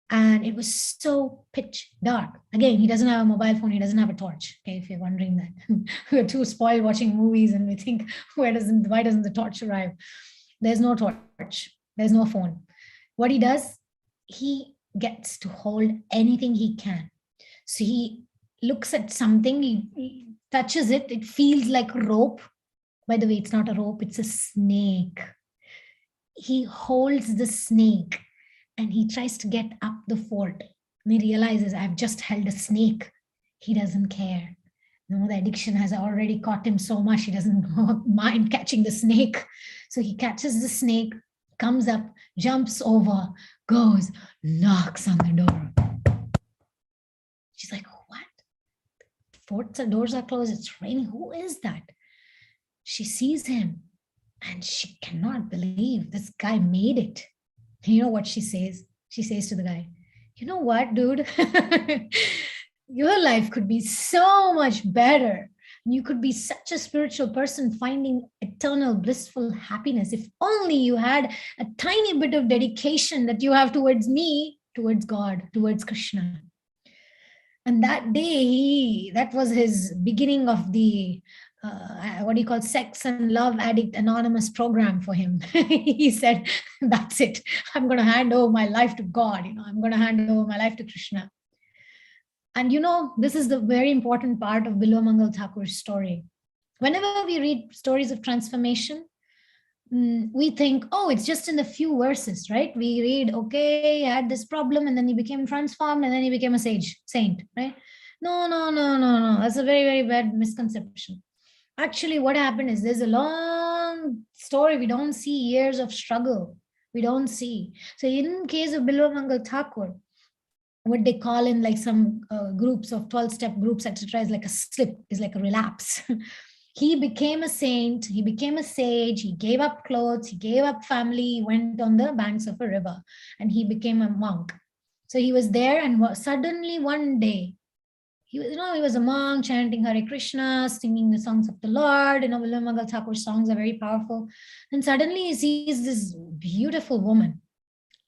and it was so pitch dark. Again, he doesn't have a mobile phone, he doesn't have a torch. Okay, if you're wondering that. We're too spoiled watching movies and we think, why doesn't the torch arrive? There's no torch, there's no phone. What he does, he gets to hold anything he can. So he looks at something, he touches it, it feels like rope. By the way, it's not a rope, it's a snake. He holds the snake and he tries to get up the fort. And he realizes, I've just held a snake. He doesn't care. No, the addiction has already caught him so much, he doesn't mind catching the snake. So he catches the snake, comes up, jumps over, goes, knocks on the door. She's like, what? Forts and doors are closed, it's raining. Who is that? She sees him and she cannot believe this guy made it. You know what she says? She says to the guy, you know what, dude? Your life could be so much better. You could be such a spiritual person finding eternal blissful happiness if only you had a tiny bit of dedication that you have towards me, towards God, towards Krishna. And that day, that was his beginning of the what do you call Sex and Love Addict Anonymous program for him. He said, that's it. I'm going to hand over my life to God. I'm going to hand over my life to Krishna. And this is the very important part of Bilwa Mangal Thakur's story. Whenever we read stories of transformation, we think, oh, it's just in the few verses, right? We read, okay, he had this problem and then he became transformed and then he became a saint, right? No. That's a very, very bad misconception. Actually, what happened is there's a long story. We don't see years of struggle. We don't see. So in case of Bilwa Mangal Thakur, what they call in like some groups of 12-step groups, etc., is like a slip, is like a relapse. He became a saint, he became a sage, he gave up clothes, he gave up family, he went on the banks of a river and he became a monk. So he was there and suddenly one day, he was a monk chanting Hare Krishna, singing the songs of the Lord. Bilwa Mangal Thakur's songs are very powerful. And suddenly he sees this beautiful woman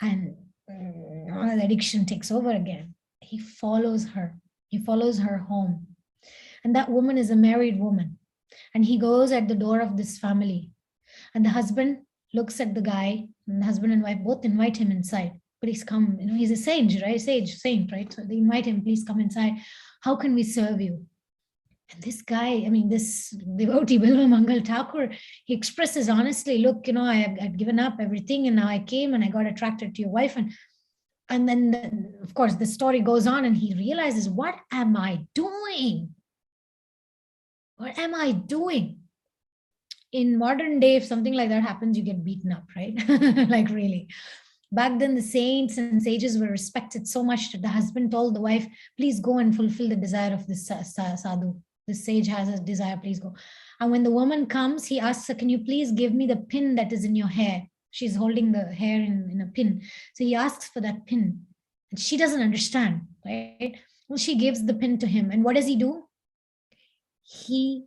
and the addiction takes over again. He follows her. He follows her home. And that woman is a married woman. And he goes at the door of this family. And the husband looks at the guy, and the husband and wife both invite him inside. Please come. He's a saint, right? Saint, right? So they invite him, please come inside. How can we serve you? And this guy, this devotee, Bilwa Mangal Thakur, he expresses honestly, look, I'd given up everything and now I came and I got attracted to your wife. And then, of course, the story goes on and he realizes, what am I doing? What am I doing? In modern day, if something like that happens, you get beaten up, right? Like really. Back then, the saints and sages were respected so much that the husband told the wife, please go and fulfill the desire of this sadhu. The sage has a desire, please go. And when the woman comes, he asks her, can you please give me the pin that is in your hair? She's holding the hair in a pin. So he asks for that pin. And she doesn't understand, right? Well, she gives the pin to him. And what does he do? He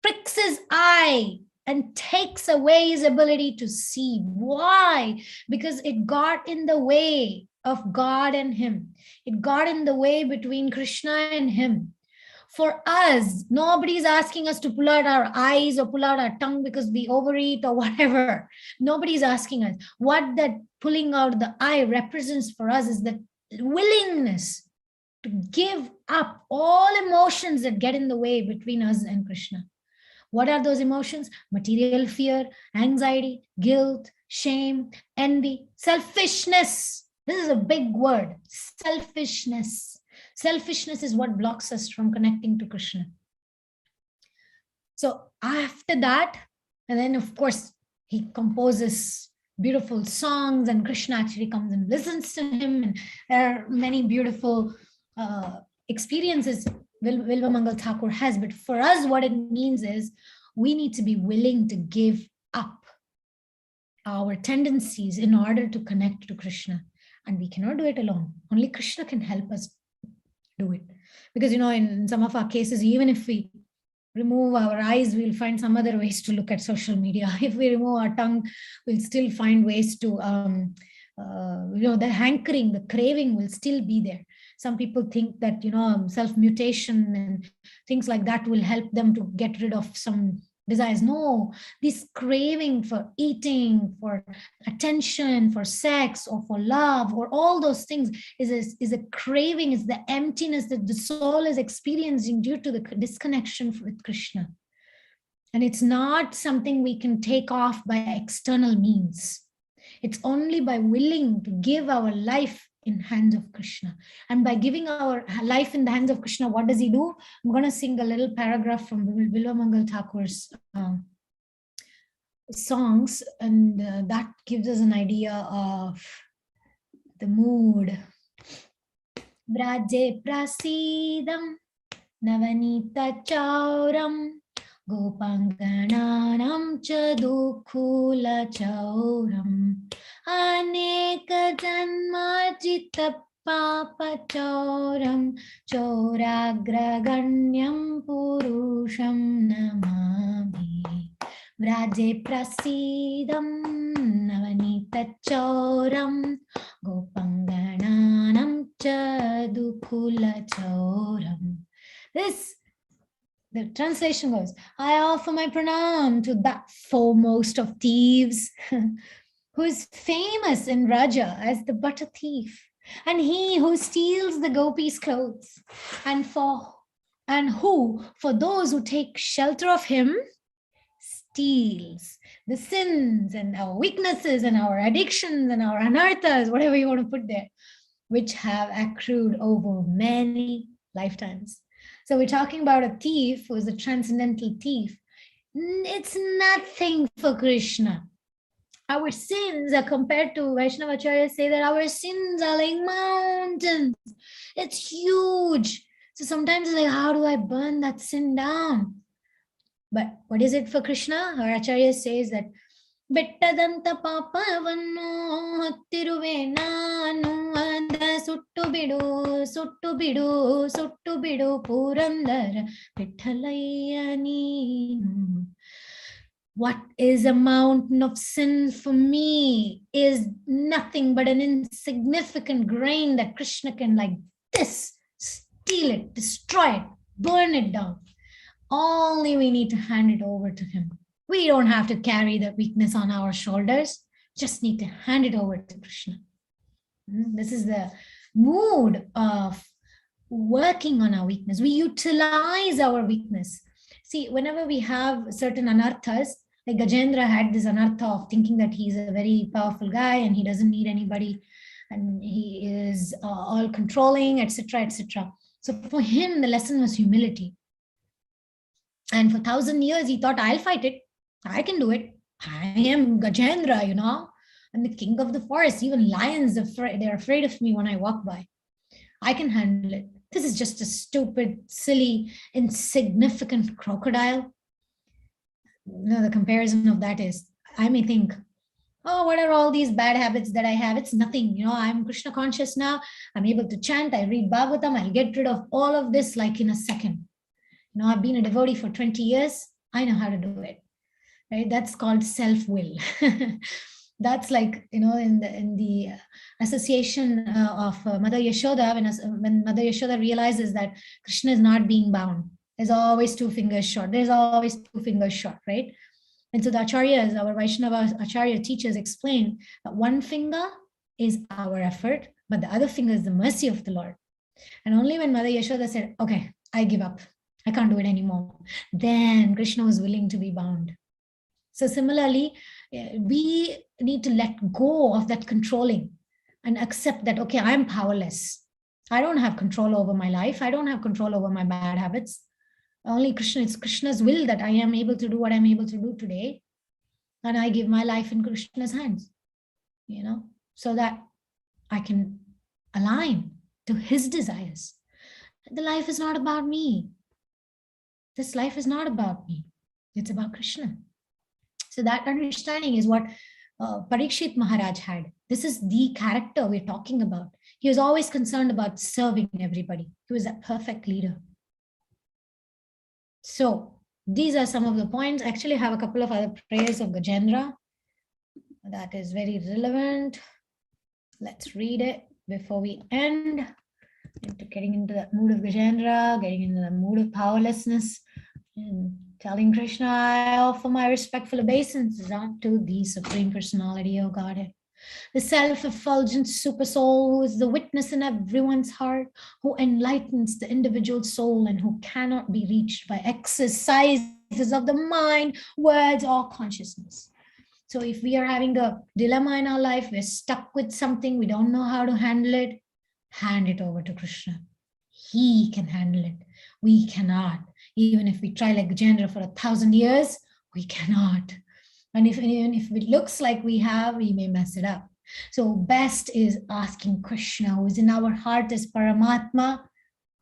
pricks his eye and takes away his ability to see. Why? Because it got in the way of God and him. It got in the way between Krishna and him. For us, nobody's asking us to pull out our eyes or pull out our tongue because we overeat or whatever. Nobody's asking us. What that pulling out the eye represents for us is the willingness to give up all emotions that get in the way between us and Krishna. What are those emotions? Material fear, anxiety, guilt, shame, envy, selfishness. This is a big word, selfishness. Selfishness is what blocks us from connecting to Krishna. So after that, and then of course, he composes beautiful songs and Krishna actually comes and listens to him. And there are many beautiful experiences Vilvamangal Thakur has. But for us, what it means is we need to be willing to give up our tendencies in order to connect to Krishna. And we cannot do it alone. Only Krishna can help us do it. Because, in some of our cases, even if we remove our eyes, we'll find some other ways to look at social media. If we remove our tongue, we'll still find ways to, the hankering, the craving will still be there. Some people think that, self-mutation and things like that will help them to get rid of some desires. No, this craving for eating, for attention, for sex, or for love, or all those things is a craving, is the emptiness that the soul is experiencing due to the disconnection with Krishna. And it's not something we can take off by external means. It's only by willing to give our life in hands of Krishna. And by giving our life in the hands of Krishna, what does he do? I'm going to sing a little paragraph from Vilvamangal Thakur's songs, and that gives us an idea of the mood. Vraje prasidam navanita chauram Gopangananam chadukula chauram Aneka janmajita papa chauram Choragraganyam purusham namami Vraje prasidam navanita chauram Gopangananam chadukula chauram. The translation goes, I offer my pranam to that foremost of thieves, who is famous in Raja as the butter thief, and he who steals the gopis' clothes, and who, for those who take shelter of him, steals the sins and our weaknesses and our addictions and our anarthas, whatever you want to put there, which have accrued over many lifetimes. So we're talking about a thief who is a transcendental thief. It's nothing for Krishna. Our sins are compared to, Vaishnavacharyas say that our sins are like mountains. It's huge. So sometimes it's like, how do I burn that sin down? But what is it for Krishna? Our Acharya says that Bettadanta papavanno hattiruve nanu ada suttu bidu purandara vithalayya neenu. What is a mountain of sin for me is nothing but an insignificant grain that Krishna can like this, steal it, destroy it, burn it down. Only we need to hand it over to him. We don't have to carry the weakness on our shoulders, just need to hand it over to Krishna. This is the mood of working on our weakness. We utilize our weakness. See, whenever we have certain anarthas, like Gajendra had this anartha of thinking that he's a very powerful guy and he doesn't need anybody and he is all controlling, etc., etc. So for him, the lesson was humility. And for 1,000 years, he thought, I'll fight it. I can do it. I am Gajendra, I'm the king of the forest. Even lions, they're afraid of me when I walk by. I can handle it. This is just a stupid, silly, insignificant crocodile. The comparison of that is, I may think, oh, what are all these bad habits that I have? It's nothing. I'm Krishna conscious now. I'm able to chant. I read Bhagavatam. I'll get rid of all of this like in a second. I've been a devotee for 20 years. I know how to do it. Right? That's called self-will. That's like, in the association of Mother Yashoda, when Mother Yashoda realizes that Krishna is not being bound, there's always two fingers short. There's always two fingers short, right? And so the acharyas, our Vaishnava acharya teachers, explain that one finger is our effort, but the other finger is the mercy of the Lord. And only when Mother Yashoda said, okay, I give up, I can't do it anymore, then Krishna was willing to be bound. So similarly, we need to let go of that controlling and accept that, okay, I'm powerless. I don't have control over my life. I don't have control over my bad habits. Only Krishna, it's Krishna's will that I am able to do what I'm able to do today. And I give my life in Krishna's hands, so that I can align to his desires. The life is not about me. This life is not about me. It's about Krishna. So that understanding is what Parikshit Maharaj had. This is the character we're talking about. He was always concerned about serving everybody. He was a perfect leader. So these are some of the points. I actually have a couple of other prayers of Gajendra that is very relevant. Let's read it before we end. Getting into that mood of Gajendra, getting into the mood of powerlessness, and telling Krishna, I offer my respectful obeisances unto the Supreme Personality of Godhead, the self-effulgent super soul who is the witness in everyone's heart, who enlightens the individual soul and who cannot be reached by exercises of the mind, words, or consciousness. So if we are having a dilemma in our life, we're stuck with something, we don't know how to handle it, hand it over to Krishna. He can handle it. We cannot. Even if we try like Gajendra for 1,000 years, we cannot. And even if it looks like we have, we may mess it up. So best is asking Krishna, who is in our heart as Paramatma,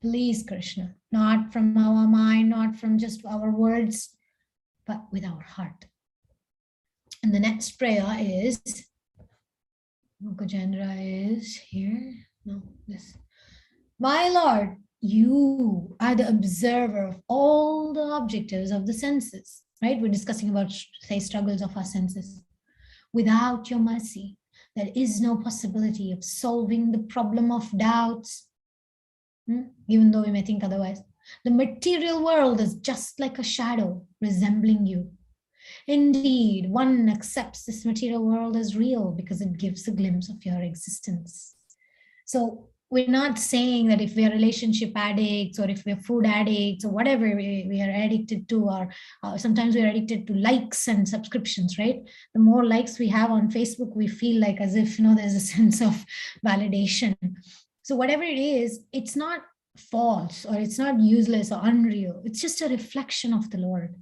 please Krishna, not from our mind, not from just our words, but with our heart. And the next prayer is, Gajendra is here. No, this. My Lord, you are the observer of all the objectives of the senses, right? We're discussing about, say, struggles of our senses. Without your mercy, there is no possibility of solving the problem of doubts, even though we may think otherwise. The material world is just like a shadow resembling you. Indeed, one accepts this material world as real because it gives a glimpse of your existence. So we're not saying that if we are relationship addicts or if we're food addicts or whatever we are addicted to, or sometimes we're addicted to likes and subscriptions, right? The more likes we have on Facebook, we feel like as if, there's a sense of validation. So whatever it is, it's not false or it's not useless or unreal. It's just a reflection of the Lord.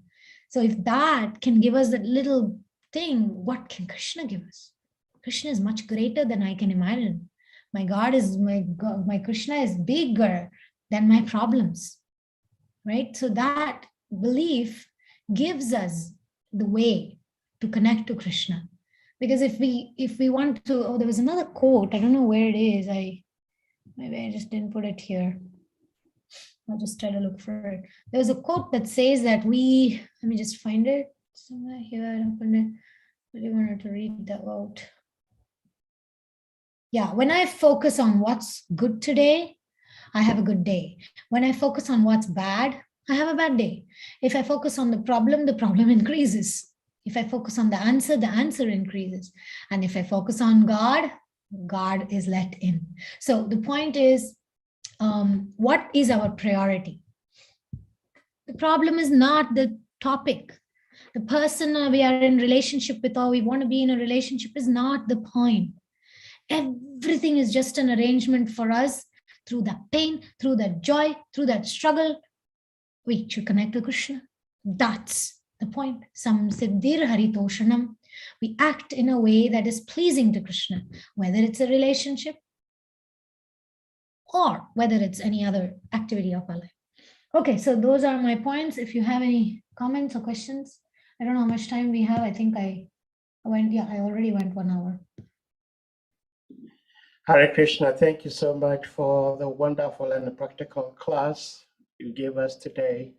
So if that can give us that little thing, what can Krishna give us? Krishna is much greater than I can imagine. My God, my Krishna is bigger than my problems, right? So that belief gives us the way to connect to Krishna. Because if we want to, there was another quote, I don't know where it is. Maybe I just didn't put it here. I'll just try to look for it. There's a quote that says that let me just find it somewhere here. I really wanted to read that out. Yeah, when I focus on what's good today, I have a good day. When I focus on what's bad, I have a bad day. If I focus on the problem increases. If I focus on the answer increases. And if I focus on God, God is let in. So the point is, what is our priority? The problem is not the topic. The person we are in relationship with or we want to be in a relationship is not the point. Everything is just an arrangement for us through that pain, through that joy, through that struggle. We should connect to Krishna. That's the point. Samsiddhir haritoshanam. We act in a way that is pleasing to Krishna, whether it's a relationship or whether it's any other activity of our life. Okay, so those are my points. If you have any comments or questions, I don't know how much time we have. I think I already went 1 hour. Hare Krishna, thank you so much for the wonderful and practical class you gave us today.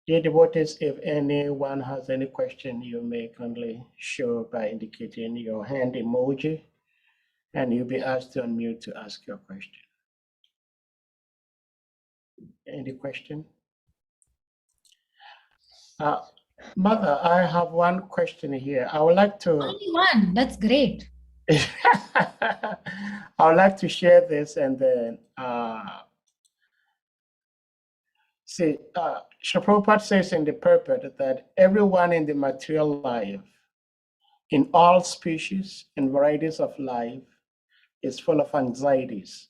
Dear devotees, if anyone has any question, you may kindly show by indicating your hand emoji, and you'll be asked to unmute to ask your question. Any question? Mother, I have one question here. I would like to. Only one. That's great. I would like to share this and then see. Srila Prabhupada says in the purport that everyone in the material life, in all species and varieties of life, is full of anxieties,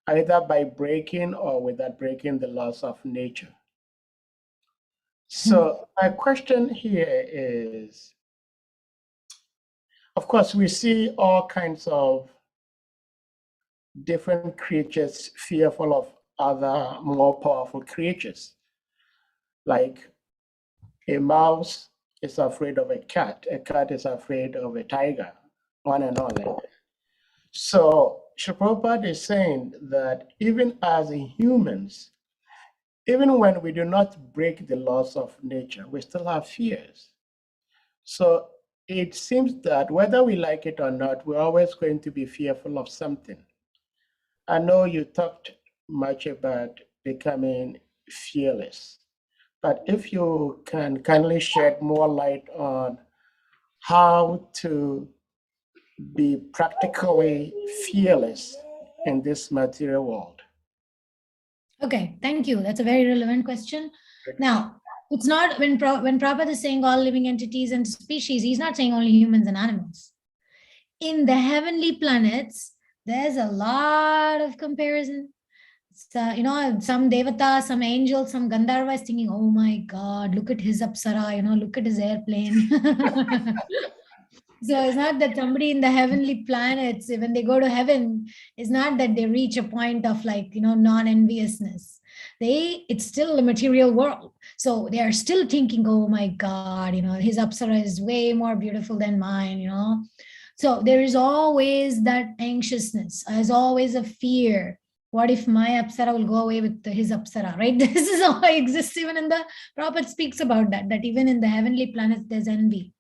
either by breaking or without breaking the laws of nature. So my question here is, of course, we see all kinds of different creatures fearful of other more powerful creatures. Like a mouse is afraid of a cat is afraid of a tiger, on and on. So Srila Prabhupada is saying that even as humans, even when we do not break the laws of nature, we still have fears. So it seems that whether we like it or not, we're always going to be fearful of something. I know you talked much about becoming fearless, but if you can kindly shed more light on how to be practically fearless in this material world. Okay, thank you. That's a very relevant question. Now, it's not when Prabhupada is saying all living entities and species, he's not saying only humans and animals. In the heavenly planets, there's a lot of comparison. So, some devata, some angel, some Gandharva is thinking, oh my God, look at his apsara, look at his airplane. So it's not that somebody in the heavenly planets, when they go to heaven, it's not that they reach a point of non-enviousness. It's still a material world. So they are still thinking, oh my God, his apsara is way more beautiful than mine, So there is always that anxiousness. There's always a fear. What if my apsara will go away with his apsara, right? This is how it exists. Even in the Prabhupada speaks about that even in the heavenly planets, there's envy.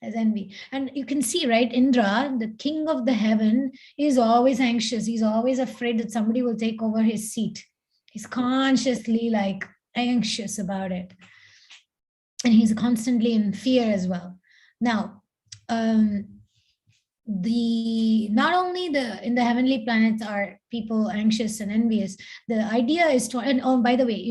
And you can see, right, Indra, the king of the heaven, is always anxious. He's always afraid that somebody will take over his seat. He's consciously anxious about it. And he's constantly in fear as well. Now, not only in the heavenly planets are people anxious and envious. The idea is to, and oh, by the way,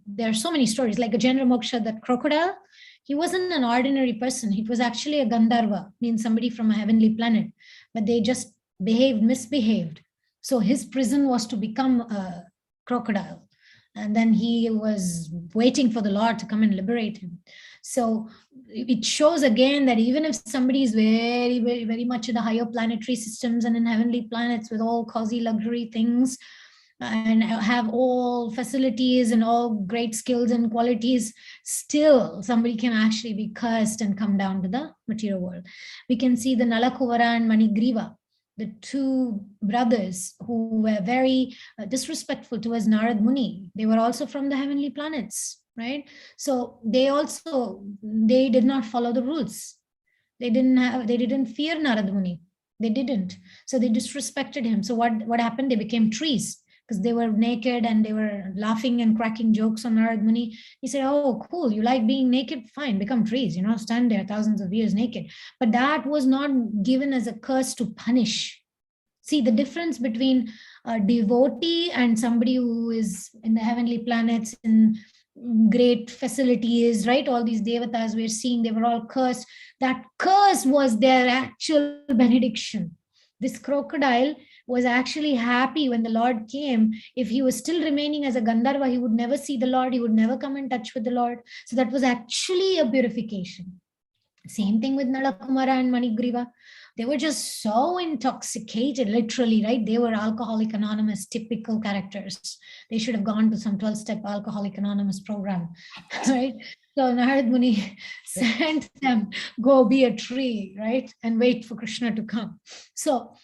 there are so many stories, like a Gajendra Moksha, that crocodile, he wasn't an ordinary person. He was actually a Gandharva, means somebody from a heavenly planet, but they just misbehaved. So his prison was to become a crocodile. And then he was waiting for the Lord to come and liberate him. So it shows again that even if somebody is very, very, very much in the higher planetary systems and in heavenly planets with all cozy luxury things and have all facilities and all great skills and qualities, still somebody can actually be cursed and come down to the material world. We can see the Nalakuvara and Manigriva, the two brothers who were very disrespectful towards Narad Muni. They were also from the heavenly planets, right? So they did not follow the rules. They didn't fear Narad Muni. They didn't. So they disrespected him. So what happened? They became trees because they were naked and they were laughing and cracking jokes on Narad Muni. He said, oh, cool, you like being naked? Fine, become trees, stand there thousands of years naked. But that was not given as a curse to punish. See, the difference between a devotee and somebody who is in the heavenly planets in great facilities, right? All these devatas we're seeing, they were all cursed. That curse was their actual benediction. This crocodile was actually happy when the Lord came. If he was still remaining as a Gandharva, he would never see the Lord. He would never come in touch with the Lord. So that was actually a purification. Same thing with Nalakumara and Manigriva. They were just so intoxicated, literally, right? They were Alcoholic Anonymous, typical characters. They should have gone to some 12-step Alcoholic Anonymous program, right? So Narad Muni sent them, go be a tree, right? And wait for Krishna to come. So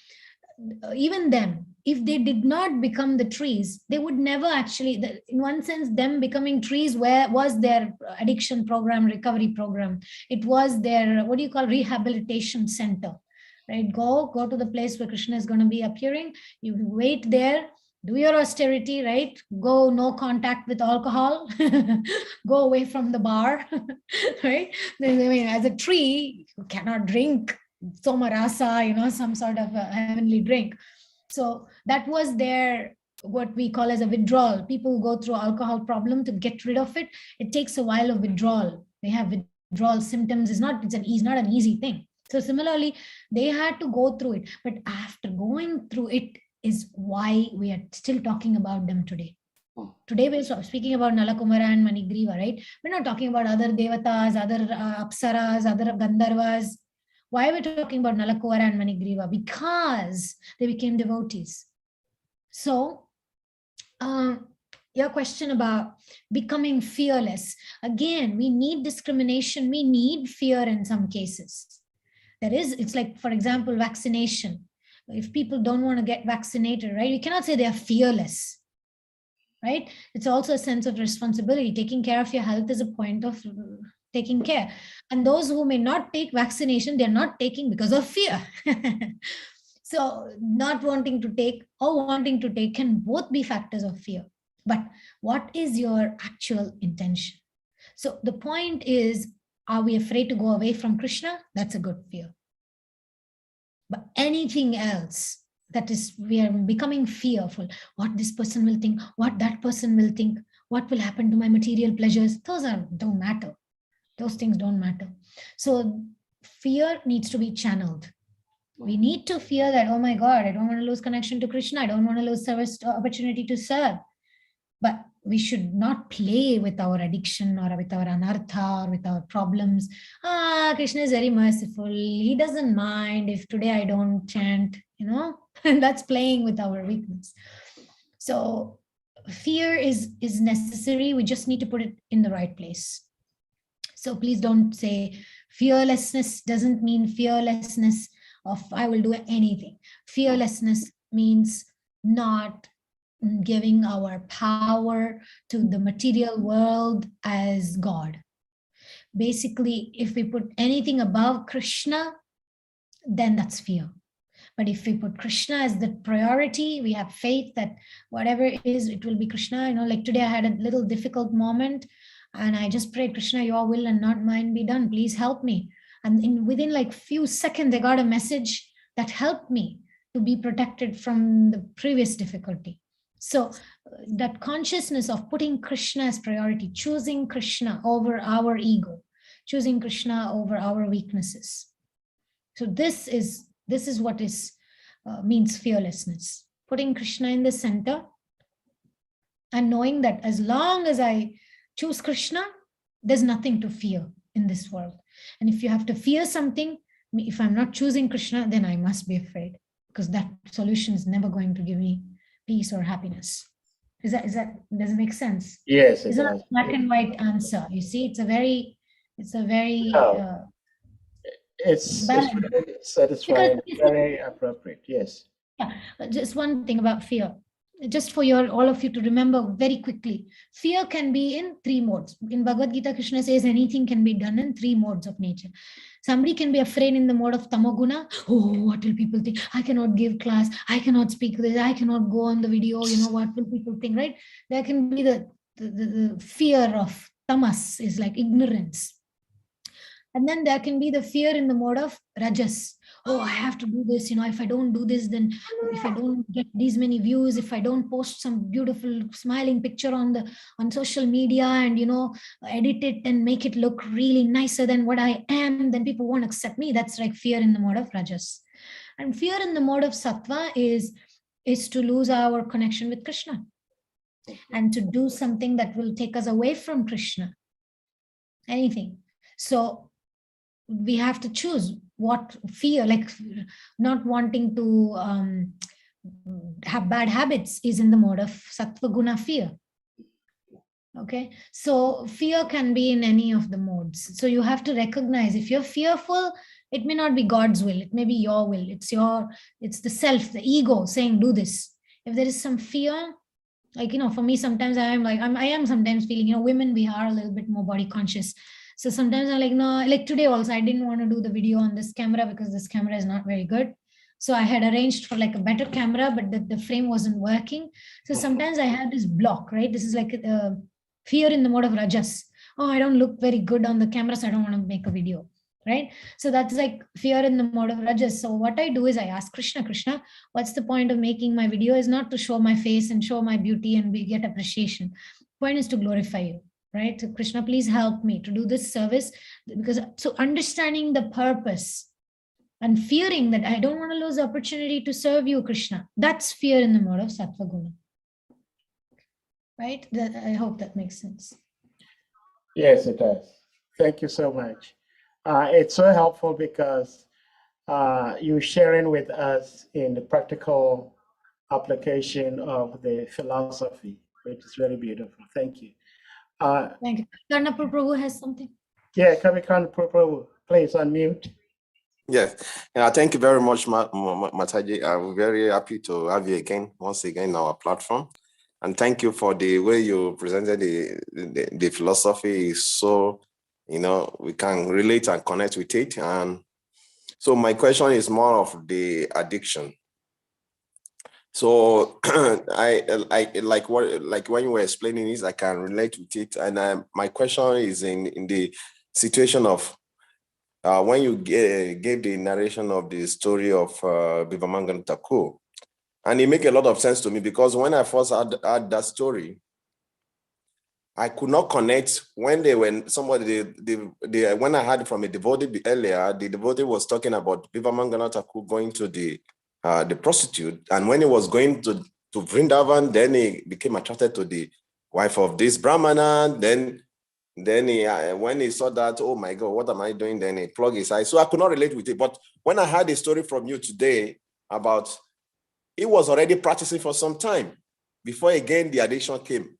even them, if they did not become the trees, they would never actually, in one sense, them becoming trees was their addiction program, recovery program. It was their, what do you call, rehabilitation center, right? Go to the place where Krishna is going to be appearing. You wait there, do your austerity, right? Go, no contact with alcohol, go away from the bar, right? I mean, as a tree, you cannot drink somarasa, some sort of a heavenly drink. So that was their, what we call as a withdrawal. People who go through alcohol problem, to get rid of it, it takes a while of withdrawal. They have withdrawal symptoms. It's not an easy thing. So similarly, they had to go through it. But after going through it is why we are still talking about them today. Today we're speaking about Nalakumara and Manigriva, right? We're not talking about other devatas, other apsaras, other gandharvas. Why are we talking about Nalakumara and Manigriva? Because they became devotees. So, your question about becoming fearless. Again, we need discrimination. We need fear in some cases. It's like, for example, vaccination. If people don't want to get vaccinated, right? You cannot say they are fearless, right? It's also a sense of responsibility. Taking care of your health is a point of taking care. And those who may not take vaccination, they're not taking because of fear. So not wanting to take or wanting to take can both be factors of fear. But what is your actual intention? So the point is, are we afraid to go away from Krishna? That's a good fear. But anything else, that is, we are becoming fearful. What this person will think, what that person will think, what will happen to my material pleasures, those don't matter. Those things don't matter. So fear needs to be channeled. We need to fear that, oh my God, I don't want to lose connection to Krishna. I don't want to lose service opportunity to serve. But we should not play with our addiction or with our anartha or with our problems. Krishna is very merciful. He doesn't mind if today I don't chant, and that's playing with our weakness. So fear is necessary. We just need to put it in the right place. So please don't say fearlessness doesn't mean fearlessness of I will do anything. Fearlessness means not giving our power to the material world as God. Basically, if we put anything above Krishna, then that's fear. But if we put Krishna as the priority, we have faith that whatever it is, it will be Krishna. Like today I had a little difficult moment and I just prayed, Krishna, your will and not mine be done. Please help me. And within like few seconds, I got a message that helped me to be protected from the previous difficulty. So that consciousness of putting Krishna as priority, choosing Krishna over our ego, choosing Krishna over our weaknesses. So this is what means fearlessness. Putting Krishna in the center and knowing that as long as I choose Krishna, there's nothing to fear in this world. And if you have to fear something, if I'm not choosing Krishna, then I must be afraid, because that solution is never going to give me peace or happiness. Does it make sense? Yes, it's not a black and white answer. You see, it's a very it's very satisfying, very appropriate. Yes. Yeah, just one thing about fear, just for all of you to remember very quickly. Fear can be in 3 modes. In Bhagavad-Gita, Krishna says anything can be done in 3 modes of nature. Somebody can be afraid in the mode of tamoguna. Oh, what will people think? I cannot give class. I cannot speak this. I cannot go on the video. What will people think, right? There can be the fear of tamas, is like ignorance. And then there can be the fear in the mode of rajas. Oh, I have to do this. If I don't do this, then if I don't get these many views, if I don't post some beautiful smiling picture on social media and, edit it and make it look really nicer than what I am, then people won't accept me. That's like fear in the mode of rajas. And fear in the mode of sattva is to lose our connection with Krishna and to do something that will take us away from Krishna. Anything. So we have to choose what fear, like not wanting to have bad habits, is in the mode of sattva guna fear. Okay, so fear can be in any of the modes. So you have to recognize, if you're fearful, it may not be God's will, it may be your will. It's the self, the ego saying do this. if there is some fear, like, for me, sometimes I am sometimes feeling, women, we are a little bit more body conscious. So sometimes I'm like, no, like today also, I didn't want to do the video on this camera because this camera is not very good. So I had arranged for like a better camera, but the frame wasn't working. So sometimes I have this block, right? This is like fear in the mode of rajas. Oh, I don't look very good on the camera, so I don't want to make a video, right? So that's like fear in the mode of rajas. So what I do is I ask Krishna, what's the point of making my video? Is not to show my face and show my beauty and we get appreciation. Point is to glorify you, right? So Krishna, please help me to do this service, because so understanding the purpose and fearing that I don't want to lose the opportunity to serve you, Krishna. That's fear in the mode of Sattva Guna. Right? I hope that makes sense. Yes, it does. Thank you so much. It's so helpful because you're sharing with us in the practical application of the philosophy, which is very beautiful. Thank you. Thank you. Karnapur Prabhu has something. Yeah, Kavikan Prabhu, please unmute. Yes, thank you very much, Mataji. I'm very happy to have you again, once again, on our platform. And thank you for the way you presented the philosophy. Is so, we can relate and connect with it. And so my question is more of the addiction. So I like when you were explaining this, I can relate with it. And my question is in the situation of when you gave the narration of the story of Vivekananda Thakur, and it make a lot of sense to me, because when I first had that story, I could not connect when when I heard from a devotee earlier, the devotee was talking about Vivekananda Thakur going to the prostitute, and when he was going to Vrindavan, then he became attracted to the wife of this Brahmana. Then he, when he saw that, oh my God, what am I doing? Then he plugged his eyes. So I could not relate with it. But when I heard a story from you today about, he was already practicing for some time before again the addiction came.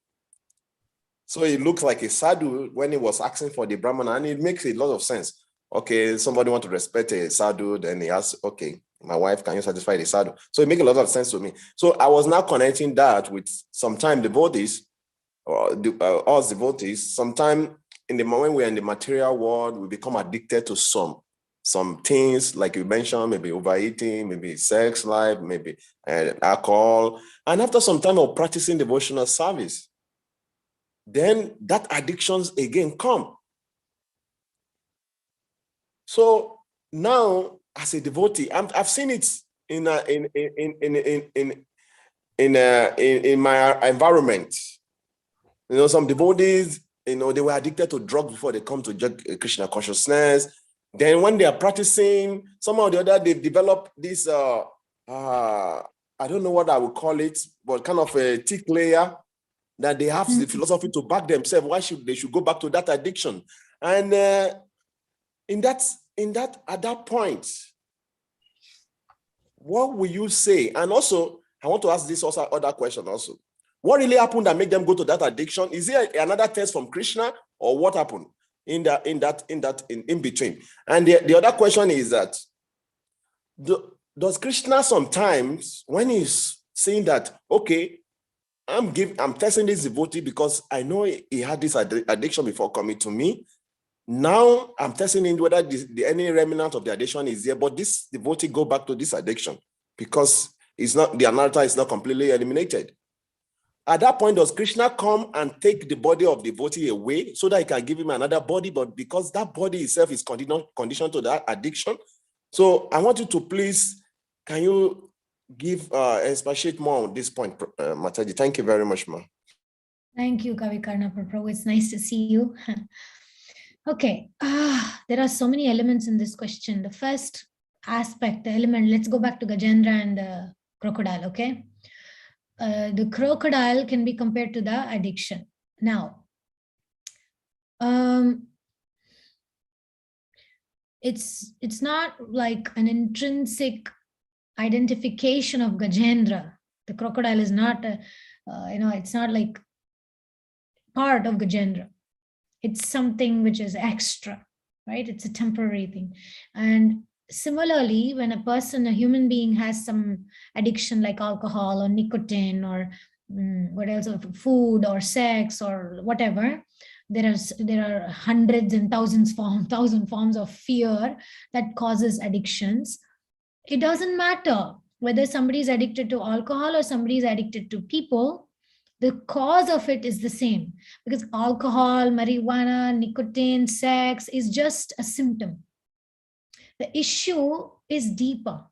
So it looks like a sadhu when he was asking for the Brahmana, and it makes a lot of sense. Okay, somebody want to respect a sadhu, then he asks, okay, my wife, can you satisfy the sadhu? So it makes a lot of sense to me. So I was now connecting that with sometime devotees, us devotees, sometimes in the moment we're in the material world, we become addicted to some things, like you mentioned, maybe overeating, maybe sex life, maybe alcohol. And after some time of practicing devotional service, then that addictions again come. So now, as a devotee, I've seen it in my environment. Some devotees, they were addicted to drugs before they come to Krishna consciousness. Then when they are practicing, somehow or the other, they've developed this, I don't know what I would call it, but kind of a thick layer that they have the philosophy to back themselves. Why they should go back to that addiction? And at that point, what will you say? And also, I want to ask this other question also. What really happened that made them go to that addiction? Is there another test from Krishna, or what happened in between? And the other question is that, does Krishna sometimes, when he's saying that, okay, I'm testing this devotee because I know he had this addiction before coming to me. Now I'm testing him whether any remnant of the addiction is there, but this devotee go back to this addiction because the anatta is not completely eliminated. At that point, does Krishna come and take the body of the devotee away so that he can give him another body? But because that body itself is conditioned to that addiction. So I want you to please, can you expatiate more on this point, Mataji? Thank you very much, ma'am. Thank you, Kavikarna Prabhu. It's nice to see you. Okay, there are so many elements in this question. The first aspect, the element, let's go back to Gajendra and the crocodile, okay? The crocodile can be compared to the addiction. Now, it's not like an intrinsic identification of Gajendra. The crocodile is not, it's not like part of Gajendra. It's something which is extra, right? It's a temporary thing. And similarly, when a human being has some addiction like alcohol or nicotine or what else, or food or sex or whatever, there are hundreds and thousand forms of fear that causes addictions. It doesn't matter whether somebody is addicted to alcohol or somebody is addicted to people. The cause of it is the same, because alcohol, marijuana, nicotine, sex is just a symptom. The issue is deeper.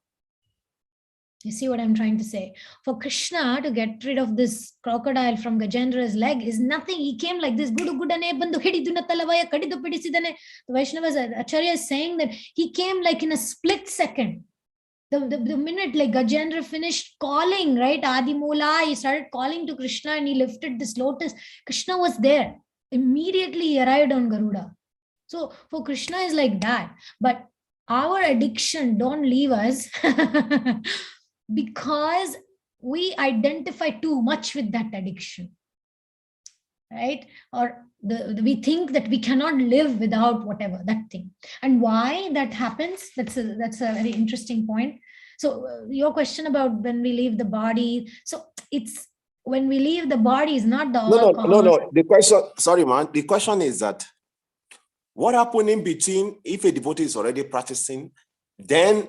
You see what I'm trying to say? For Krishna to get rid of this crocodile from Gajendra's leg is nothing. He came like this. The Vaishnavas, Acharya is saying that he came like in a split second. The minute like Gajendra finished calling, right? Adimula, he started calling to Krishna and he lifted this lotus. Krishna was there. Immediately he arrived on Garuda. So for Krishna is like that. But our addiction don't leave us because we identify too much with that addiction, right? Or we think that we cannot live without whatever that thing. And why that happens, that's a very interesting point. So your question about when we leave the body, so it's when we leave the body is not the alcohol. No. The question, sorry, man. The question is that what happened in between if a devotee is already practicing, then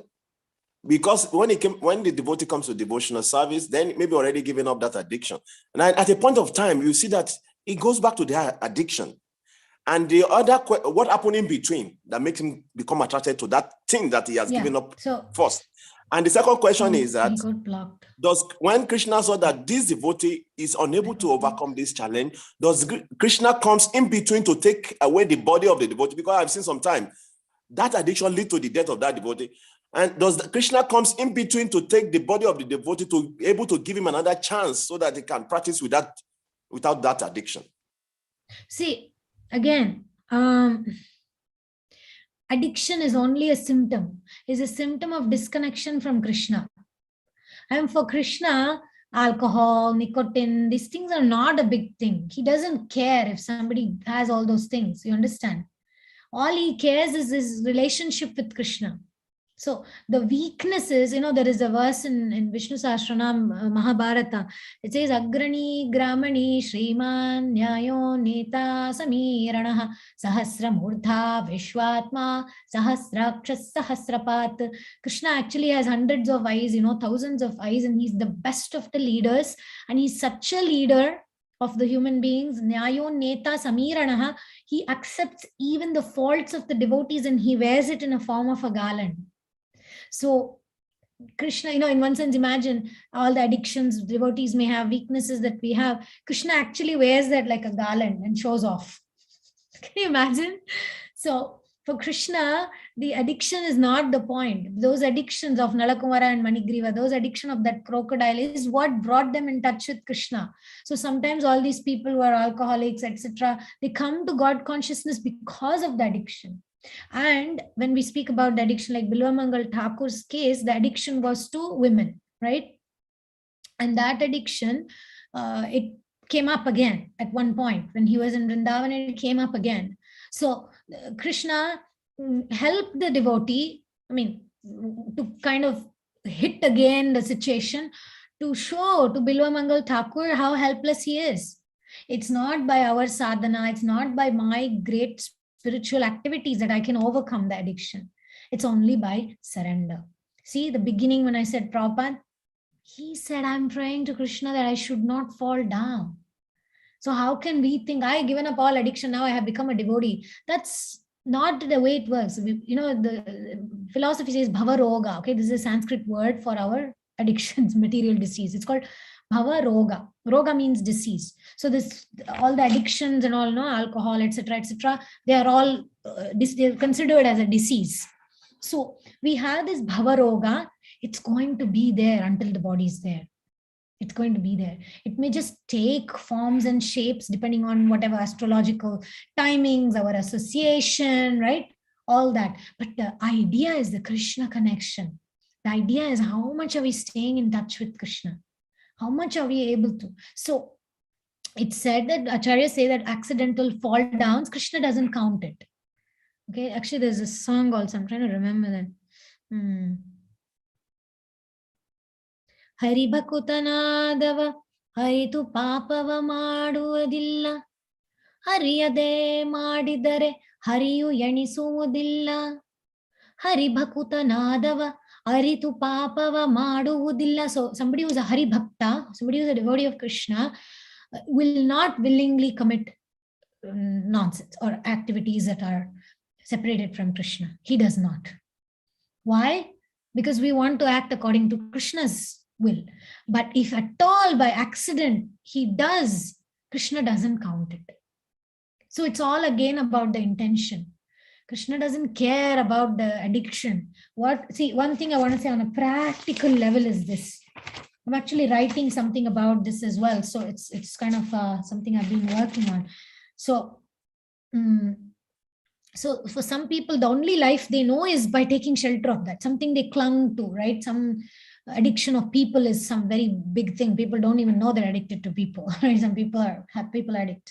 because when the devotee comes to devotional service, then maybe already giving up that addiction. And at a point of time, you see that it goes back to their addiction. And the other, what happened in between that makes him become attracted to that thing that he has given up first? And the second question is that, when Krishna saw that this devotee is unable to overcome this challenge, does Krishna comes in between to take away the body of the devotee? Because I've seen sometimes that addiction lead to the death of that devotee. And does Krishna comes in between to take the body of the devotee to be able to give him another chance so that he can practice without that addiction? See, again, addiction is only a symptom, is a symptom of disconnection from Krishna. And for Krishna, alcohol, nicotine, these things are not a big thing. He doesn't care if somebody has all those things, you understand? All he cares is his relationship with Krishna. So the weaknesses, there is a verse in Vishnu Sahasranam Mahabharata. It says, Agrani Gramani Shriman Nyayo Neta Samiranaha Sahasra Murdha Vishwatma Sahasrakshas Sahasrapat. Krishna actually has hundreds of eyes, thousands of eyes, and he's the best of the leaders. And he's such a leader of the human beings. Nyayo Neta Samiranaha. He accepts even the faults of the devotees and he wears it in a form of a garland. So Krishna, in one sense, imagine all the addictions devotees may have, weaknesses that we have. Krishna actually wears that like a garland and shows off. Can you imagine? So for Krishna, the addiction is not the point. Those addictions of Nalakumara and Manigriva, those addiction of that crocodile is what brought them in touch with Krishna. So sometimes all these people who are alcoholics, etc., they come to God consciousness because of the addiction. And when we speak about the addiction, like Bilvamangal Thakur's case, the addiction was to women, right? And that addiction, it came up again at one point when he was in Vrindavan, and it came up again. So Krishna helped the devotee, to kind of hit again the situation, to show to Bilvamangal Thakur how helpless he is. It's not by our sadhana, it's not by my great spiritual activities that I can overcome the addiction. It's only by surrender. See, the beginning when I said Prabhupada, he said, I'm praying to Krishna that I should not fall down. So how can we think, I have given up all addiction, now I have become a devotee? That's not the way it works. The philosophy says bhava roga. Okay, this is a Sanskrit word for our addictions, material disease. It's called bhava roga. Roga means disease. So this, all the addictions and all, alcohol, etc., they are all they're considered as a disease. So we have this bhava roga. It's going to be there until the body is there. It's going to be there. It may just take forms and shapes depending on whatever astrological timings, our association, right? All that. But the idea is the Krishna connection. The idea is how much are we staying in touch with Krishna? How much are we able to? So it's said that Acharyas say that accidental fall downs, Krishna doesn't count it. Okay, actually there's a song also, I'm trying to remember that. ಹರಿಭಕುತನಾದವ ಹರಿತು ಪಾಪವ ಮಾಡುವುದಿಲ್ಲ, ಹರಿಯದೆ ಮಾಡಿದರೆ ಹರಿಯು ಎಣಿಸುವುದಿಲ್ಲ. ಹರಿಭಕುತನಾದವ ಅರಿತು ಪಾಪವ ಮಾಡುವುದಿಲ್ಲ. So somebody who's a Hari Bhakta, somebody who's a devotee of Krishna, will not willingly commit nonsense or activities that are separated from Krishna. He does not. Why? Because we want to act according to Krishna's will. But if at all by accident he does, Krishna doesn't count it. So it's all again about the intention. Krishna doesn't care about the addiction. See, one thing I want to say on a practical level is this. I'm actually writing something about this as well. So it's kind of something I've been working on. So for some people, the only life they know is by taking shelter of that, something they clung to, right? Some addiction of people is some very big thing. People don't even know they're addicted to people, right? Some people have people addict.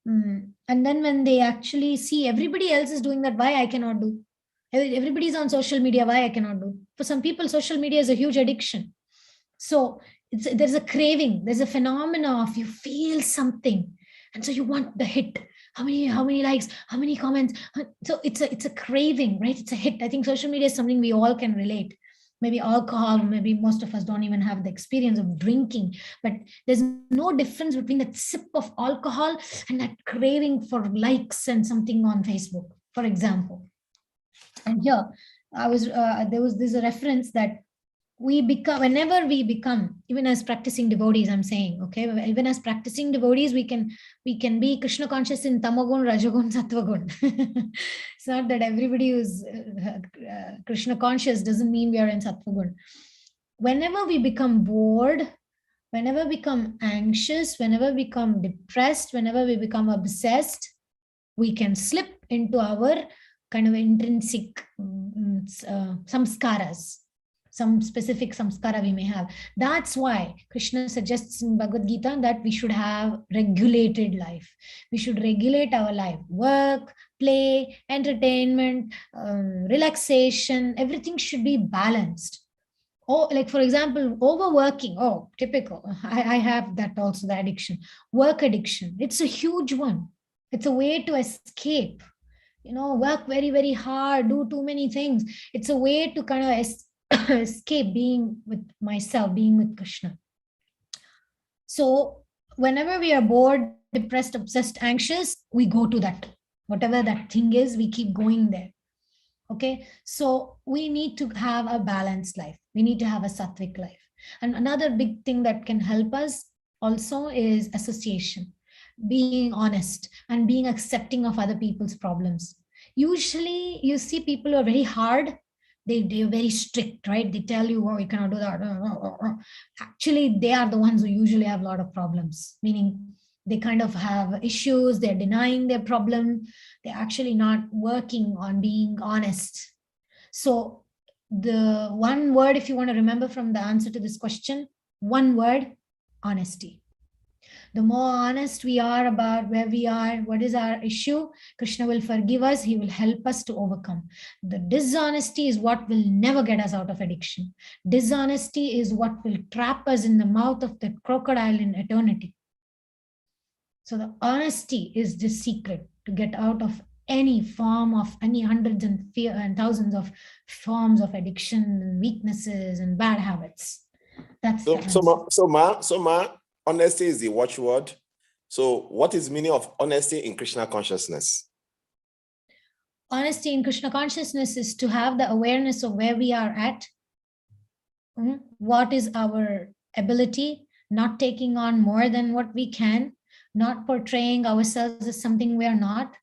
And then when they actually see everybody else is doing that, why I cannot do? Everybody's on social media, why I cannot do? For some people, social media is a huge addiction. So there's a craving, there's a phenomena of you feel something, and so you want the hit. How many likes, how many comments? So it's a craving, right? It's a hit. I think social media is something we all can relate. Maybe alcohol, maybe most of us don't even have the experience of drinking, but there's no difference between that sip of alcohol and that craving for likes and something on Facebook, for example. And here there's a reference that whenever we become, even as practicing devotees, I'm saying, okay, even as practicing devotees, we can be Krishna conscious in Tamagun, Rajagun, Sattvagun. It's not that everybody who's Krishna conscious doesn't mean we are in Sattvagun. Whenever we become bored, whenever we become anxious, whenever we become depressed, whenever we become obsessed, we can slip into our kind of intrinsic samskaras. Some specific samskara we may have. That's why Krishna suggests in Bhagavad-Gita that we should have regulated life. We should regulate our life. Work, play, entertainment, relaxation, everything should be balanced. Oh, like for example, overworking. Oh, typical. I have that also, the addiction. Work addiction. It's a huge one. It's a way to escape. Work very, very hard, do too many things. It's a way to kind of escape being with myself, being with Krishna. So whenever we are bored, depressed, obsessed, anxious, we go to that, whatever that thing is, we keep going there. Okay, so we need to have a balanced life. We need to have a sattvic life. And another big thing that can help us also is association, being honest and being accepting of other people's problems. Usually you see people who are very hard, they're very strict, right? They tell you, oh, you cannot do that. Actually, they are the ones who usually have a lot of problems, meaning they kind of have issues, they're denying their problem, they're actually not working on being honest. So the one word, if you want to remember from the answer to this question, one word: honesty. The more honest we are about where we are, what is our issue, Krishna will forgive us. He will help us to overcome. The dishonesty is what will never get us out of addiction. Dishonesty is what will trap us in the mouth of the crocodile in eternity. So the honesty is the secret to get out of any form of any hundreds and thousands of forms of addiction and weaknesses and bad habits. That's so Ma, honesty is the watchword. So what is the meaning of honesty in Krishna consciousness? Honesty in Krishna consciousness is to have the awareness of where we are at, what is our ability, not taking on more than what we can, not portraying ourselves as something we are not,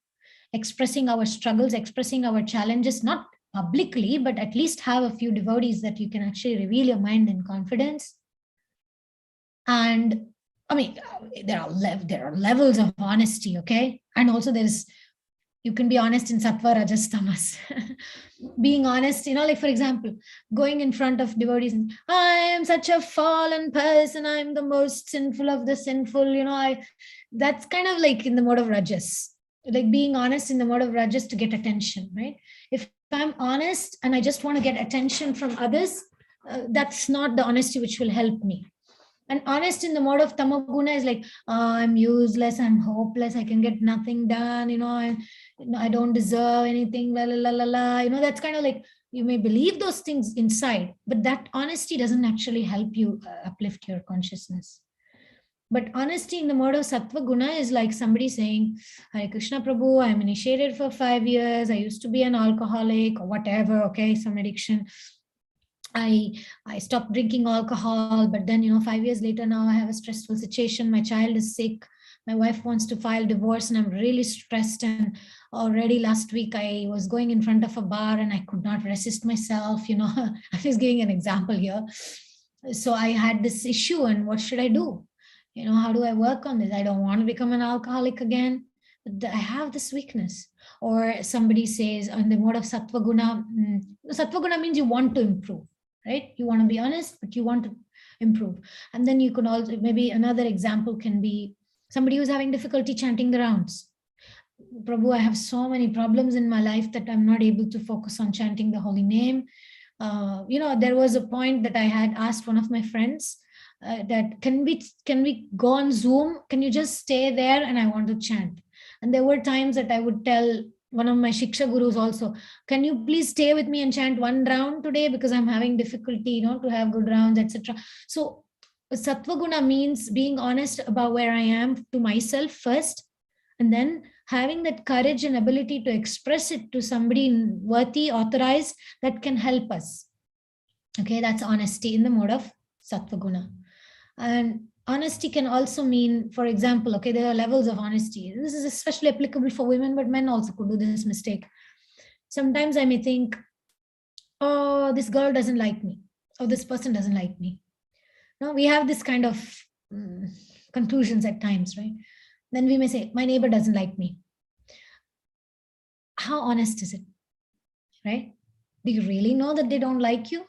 expressing our struggles, expressing our challenges, not publicly, but at least have a few devotees that you can actually reveal your mind in confidence. And I mean, there are levels of honesty, okay? And also you can be honest in sattva, rajas, tamas. Being honest, like for example, going in front of devotees and, I am such a fallen person, I'm the most sinful of the sinful, that's kind of like in the mode of rajas, like being honest in the mode of rajas to get attention, right? If I'm honest and I just want to get attention from others, that's not the honesty which will help me. And honest in the mode of tamaguna is like, I'm useless, I'm hopeless, I can get nothing done, I don't deserve anything, la la la la la. That's kind of like, you may believe those things inside, but that honesty doesn't actually help you uplift your consciousness. But honesty in the mode of Sattva Guna is like somebody saying, Hare Krishna Prabhu, I'm initiated for 5 years. I used to be an alcoholic or whatever, okay, some addiction. I stopped drinking alcohol, but then, 5 years later, now I have a stressful situation. My child is sick. My wife wants to file divorce and I'm really stressed. And already last week I was going in front of a bar and I could not resist myself. I'm just giving an example here. So I had this issue and what should I do? How do I work on this? I don't want to become an alcoholic again, but I have this weakness. Or somebody says on the mode of Sattva Guna, Sattva Guna means you want to improve, right? You want to be honest, but you want to improve. And then you can also, maybe another example can be somebody who's having difficulty chanting the rounds. Prabhu, I have so many problems in my life that I'm not able to focus on chanting the holy name. There was a point that I had asked one of my friends, that can we go on Zoom? Can you just stay there? And I want to chant. And there were times that I would tell one of my Shiksha gurus also, can you please stay with me and chant one round today because I'm having difficulty, to have good rounds, etc. So Sattva Guna means being honest about where I am to myself first, and then having that courage and ability to express it to somebody worthy, authorized, that can help us. Okay, that's honesty in the mode of Sattva Guna. And honesty can also mean, for example, okay, there are levels of honesty. This is especially applicable for women, but men also could do this mistake. Sometimes I may think, oh, this girl doesn't like me, or this person doesn't like me. Now we have this kind of conclusions at times, right? Then we may say, my neighbor doesn't like me. How honest is it, right? Do you really know that they don't like you?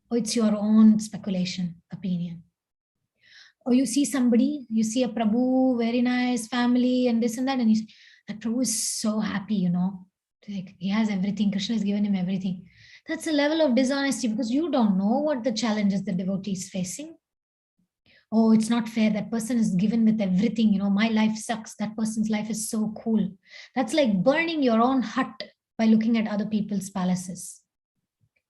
Or it's your own speculation, opinion? Or you see somebody, you see a Prabhu, very nice family and this and that, and you say, that Prabhu is so happy, like he has everything, Krishna has given him everything. That's a level of dishonesty because you don't know what the challenges the devotee is facing. Oh, it's not fair. That person is given with everything. My life sucks. That person's life is so cool. That's like burning your own hut by looking at other people's palaces.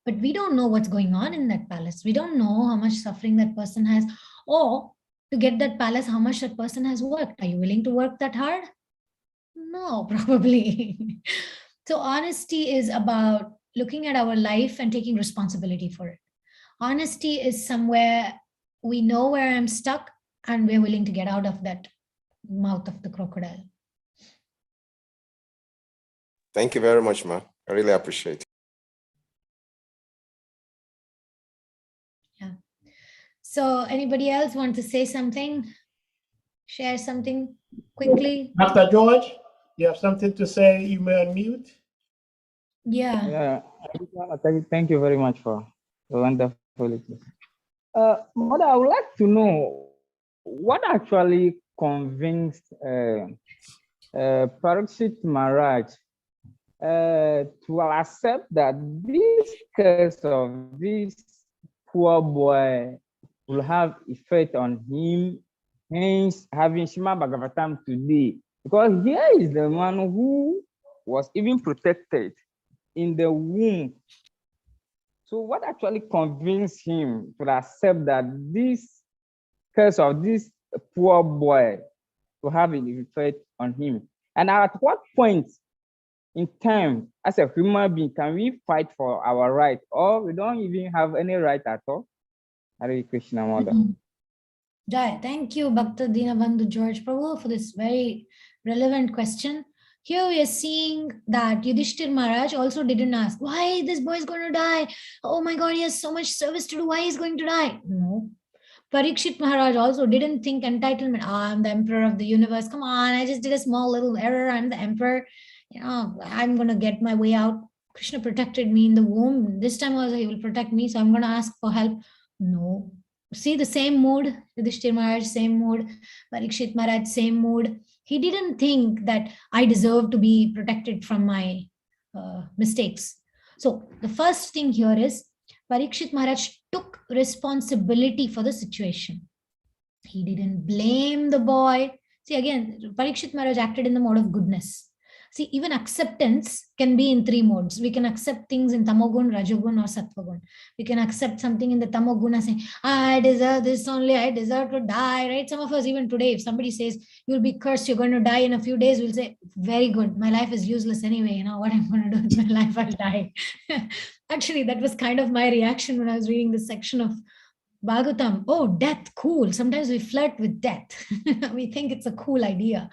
But we don't know what's going on in that palace. We don't know how much suffering that person has, or to get that palace, how much that person has worked. Are you willing to work that hard? No, probably. So honesty is about looking at our life and taking responsibility for it. Honesty is somewhere we know where I'm stuck and we're willing to get out of that mouth of the crocodile. Thank you very much, Ma. I really appreciate it. Yeah. So anybody else want to say something? Share something quickly? Dr. George, you have something to say? You may unmute. Yeah. Thank you very much for the wonderful lecture. Mother, I would like to know what actually convinced Parikshit Maharaj to accept that this case of this poor boy will have effect on him, hence having Shima Bhagavatam today. Because here is the one who was even protected in the womb. So what actually convinced him to accept that this case of this poor boy to have an effect on him? And at what point in time, as a human being, can we fight for our right, or we don't even have any right at all? Hare Krishna, Mother. Jai, thank you, Bhakta Dinabandhu George Prabhu, for this very relevant question. Here we are seeing that Yudhishthir Maharaj also didn't ask, why this boy is going to die? Oh my God, he has so much service to do. Why he's going to die? No. Parikshit Maharaj also didn't think entitlement. I'm the emperor of the universe. Come on, I just did a small little error. I'm the emperor. I'm going to get my way out. Krishna protected me in the womb. This time also he will protect me. So I'm going to ask for help. No. See the same mood. Yudhishthir Maharaj, same mood. Parikshit Maharaj, same mood. He didn't think that I deserve to be protected from my mistakes. So the first thing here is Parikshit Maharaj took responsibility for the situation. He didn't blame the boy. See, again, Parikshit Maharaj acted in the mode of goodness. See, even acceptance can be in three modes. We can accept things in Tamogun, Rajogun, or Sattvagun. We can accept something in the Tamoguna, saying, I deserve this only, I deserve to die, right? Some of us, even today, if somebody says, you'll be cursed, you're going to die in a few days, we'll say, very good, my life is useless anyway, you know, what I'm going to do with my life, I'll die. Actually, that was kind of my reaction when I was reading this section of Bhagavatam. Oh, death, cool. Sometimes we flirt with death. We think it's a cool idea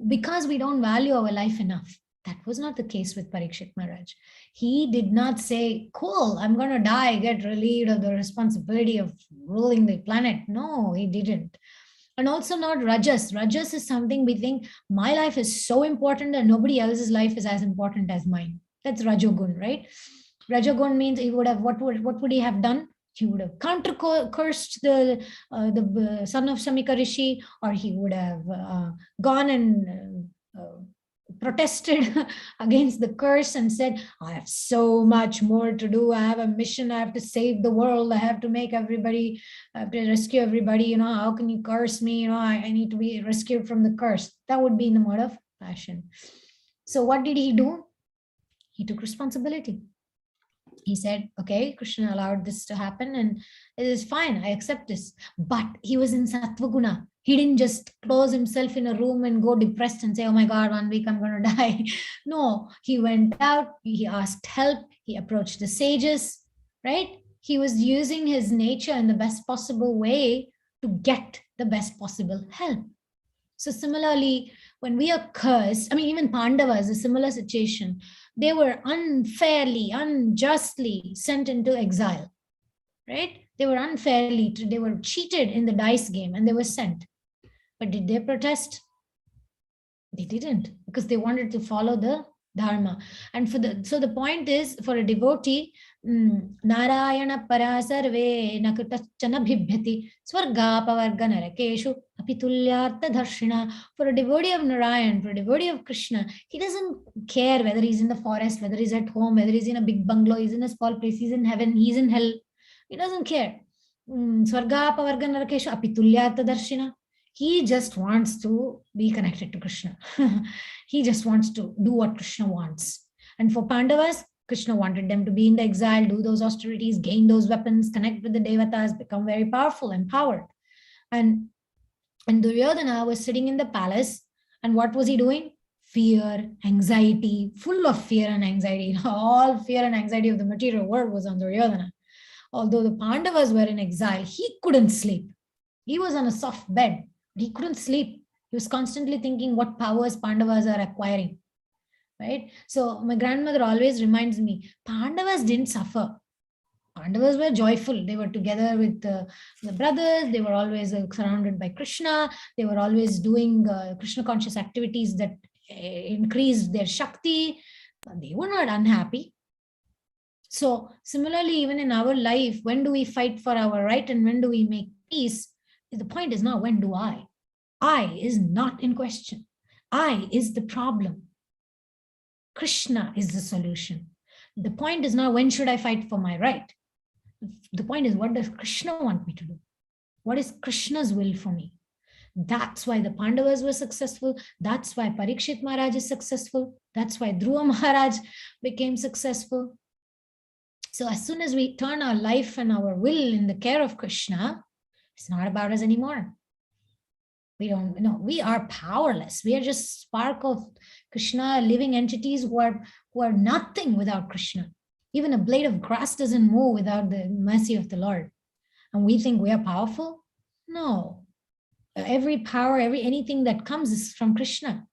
because we don't value our life enough. That was not the case with Parikshit Maharaj. He did not say, cool, I'm going to die, get relieved of the responsibility of ruling the planet. No, he didn't. And also not Rajas. Rajas is something we think my life is so important that nobody else's life is as important as mine. That's Rajogun, right? Rajogun means he would have, what would he have done? He would have counter-cursed the son of Samika Rishi, or he would have gone and protested against the curse and said, I have so much more to do. I have a mission. I have to save the world. I have to make everybody, I have to rescue everybody. You know, how can you curse me? You know, I need to be rescued from the curse. That would be in the mode of passion. So what did he do? He took responsibility. He said, okay, Krishna allowed this to happen and it is fine, I accept this. But he was in Sattvaguna. He didn't just close himself in a room and go depressed and say, oh my God, 1 week I'm going to die. No, he went out, he asked help, he approached the sages, right? He was using his nature in the best possible way to get the best possible help. So similarly, when we are cursed, I mean, even Pandavas, a similar situation, they were unfairly, unjustly sent into exile, right? They were unfairly, they were cheated in the dice game and they were sent. But did they protest? They didn't, because they wanted to follow the dharma. And so the point is, for a devotee, Narayana parasarve nakutachana bhibhyati swarga pavarga narakeshu apitulyartha dharshina. For a devotee of Narayan, for a devotee of Krishna, he doesn't care whether he's in the forest, whether he's at home, whether he's in a big bungalow, he's in a small place, he's in heaven, he's in hell. He doesn't care. Swarga pavarga narakeshu apitulyartha dharshina. He just wants to be connected to Krishna. He just wants to do what Krishna wants. And for Pandavas, Krishna wanted them to be in the exile, do those austerities, gain those weapons, connect with the devatas, become very powerful, empowered. And Duryodhana was sitting in the palace, and what was he doing? Fear, anxiety, full of fear and anxiety. All fear and anxiety of the material world was on Duryodhana. Although the Pandavas were in exile, he couldn't sleep. He was on a soft bed. He couldn't sleep. He was constantly thinking what powers Pandavas are acquiring, right? So my grandmother always reminds me, Pandavas didn't suffer. Pandavas were joyful. They were together with the brothers. They were always surrounded by Krishna. They were always doing Krishna conscious activities that increased their Shakti. They were not unhappy. So similarly, even in our life, when do we fight for our right and when do we make peace? The point is not when do I. I is not in question. I is the problem. Krishna is the solution. The point is not when should I fight for my right. The point is, what does Krishna want me to do? What is Krishna's will for me? That's why the Pandavas were successful. That's why Parikshit Maharaj is successful. That's why Dhruva Maharaj became successful. So as soon as we turn our life and our will in the care of Krishna, it's not about us anymore. We don't know. We are powerless. We are just spark of Krishna, living entities who are nothing without Krishna. Even a blade of grass doesn't move without the mercy of the Lord. And we think we are powerful? No. Every power, anything that comes is from Krishna.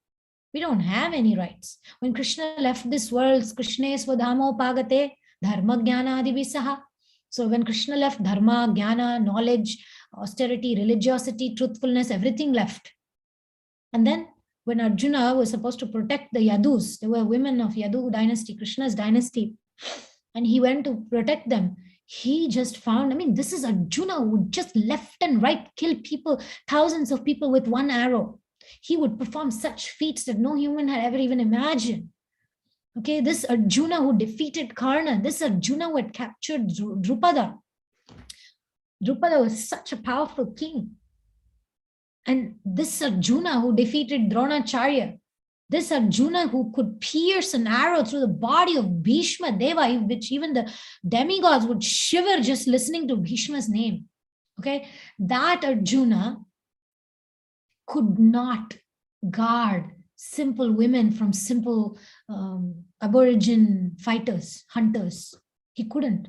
We don't have any rights. When Krishna left this world, Krishna swadhamo pagate dharma jnana adivisaha. So when Krishna left, dharma, jnana, knowledge, austerity, religiosity, truthfulness, everything left. And then when Arjuna was supposed to protect the Yadus, there were women of Yadu dynasty, Krishna's dynasty, and he went to protect them. He just found, this is Arjuna who would just left and right kill people, thousands of people with one arrow. He would perform such feats that no human had ever even imagined. Okay, this Arjuna who defeated Karna, this Arjuna who had captured Drupada. Drupada was such a powerful king. And this Arjuna who defeated Dronacharya, this Arjuna who could pierce an arrow through the body of Bhishma Deva, which even the demigods would shiver just listening to Bhishma's name. Okay, that Arjuna could not guard simple women from simple aborigine fighters, hunters. He couldn't.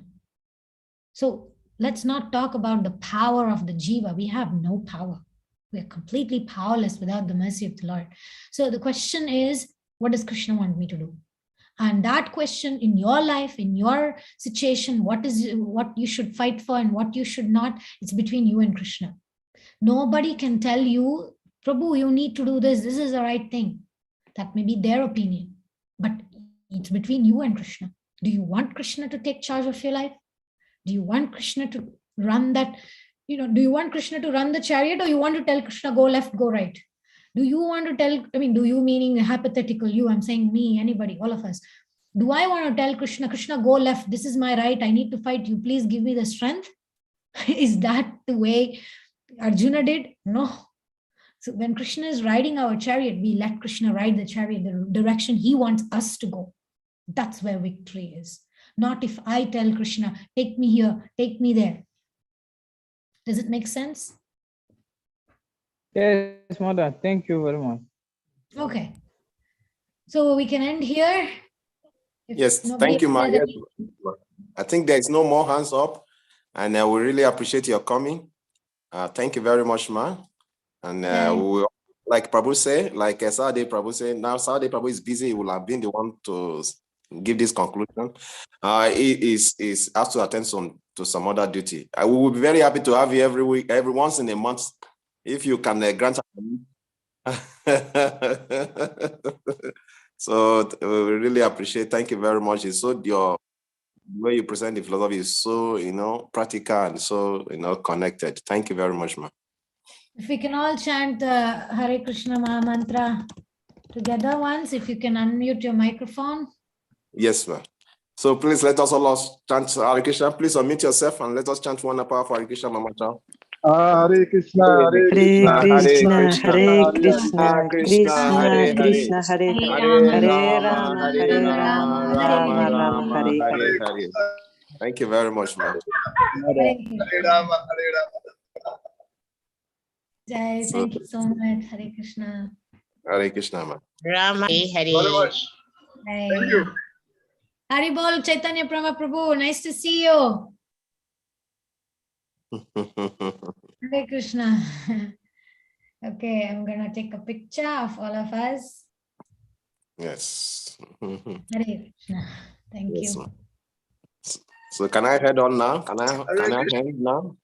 So let's not talk about the power of the jiva. We have no power. We are completely powerless without the mercy of the Lord. So the question is, what does Krishna want me to do? And that question in your life, in your situation, what you should fight for and what you should not, it's between you and Krishna. Nobody can tell you, Prabhu, you need to do this. This is the right thing. That may be their opinion, but it's between you and Krishna. Do you want Krishna to take charge of your life? Do you want Krishna to run that? Do you want Krishna to run the chariot, or you want to tell Krishna, go left, go right? Do you want to tell, do you meaning hypothetical you, I'm saying me, anybody, all of us. Do I want to tell Krishna, Krishna, go left, this is my right, I need to fight you, please give me the strength? Is that the way Arjuna did? No. So when Krishna is riding our chariot, we let Krishna ride the chariot, the direction he wants us to go. That's where victory is. Not if I tell Krishna, take me here, take me there. Does it make sense? Yes, Mother. Thank you very much. Okay. So we can end here. Yes, thank you, Ma. Yes. I think there is no more hands up, and we really appreciate your coming. Thank you very much, Ma. And we will, like Prabhu say, like Saturday Prabhu say, now Saturday Prabhu is busy. He will have been the one to give this conclusion. He has to attend to some other duty. We will be very happy to have you every week, every once in a month, if you can grant. So we really appreciate. Thank you very much. It's so your way you present the philosophy is so practical and so connected. Thank you very much, ma. If we can all chant the Hare Krishna Maha Mantra together once, if you can unmute your microphone. Yes, ma'am. So please let us all chant Hare Krishna. Please unmute yourself and let us chant one powerful Hare Krishna mantra. Hare Krishna, Hare Krishna, Hare Krishna, Krishna, Krishna, Hare Rama, Hare Rama, Rama Rama, Hare Hare. Thank you very much, ma'am. Hare Rama, Hare Rama. Jai, thank you so much. Hare Krishna. Hare Krishna, ma'am. Rama, Hare. Very much. Thank you. Hari Bol, Chaitanya Prabhu, nice to see you. Hare Krishna. Okay, I'm gonna take a picture of all of us. Yes. Hare Krishna. Thank you. So can I head on now? Can I head now?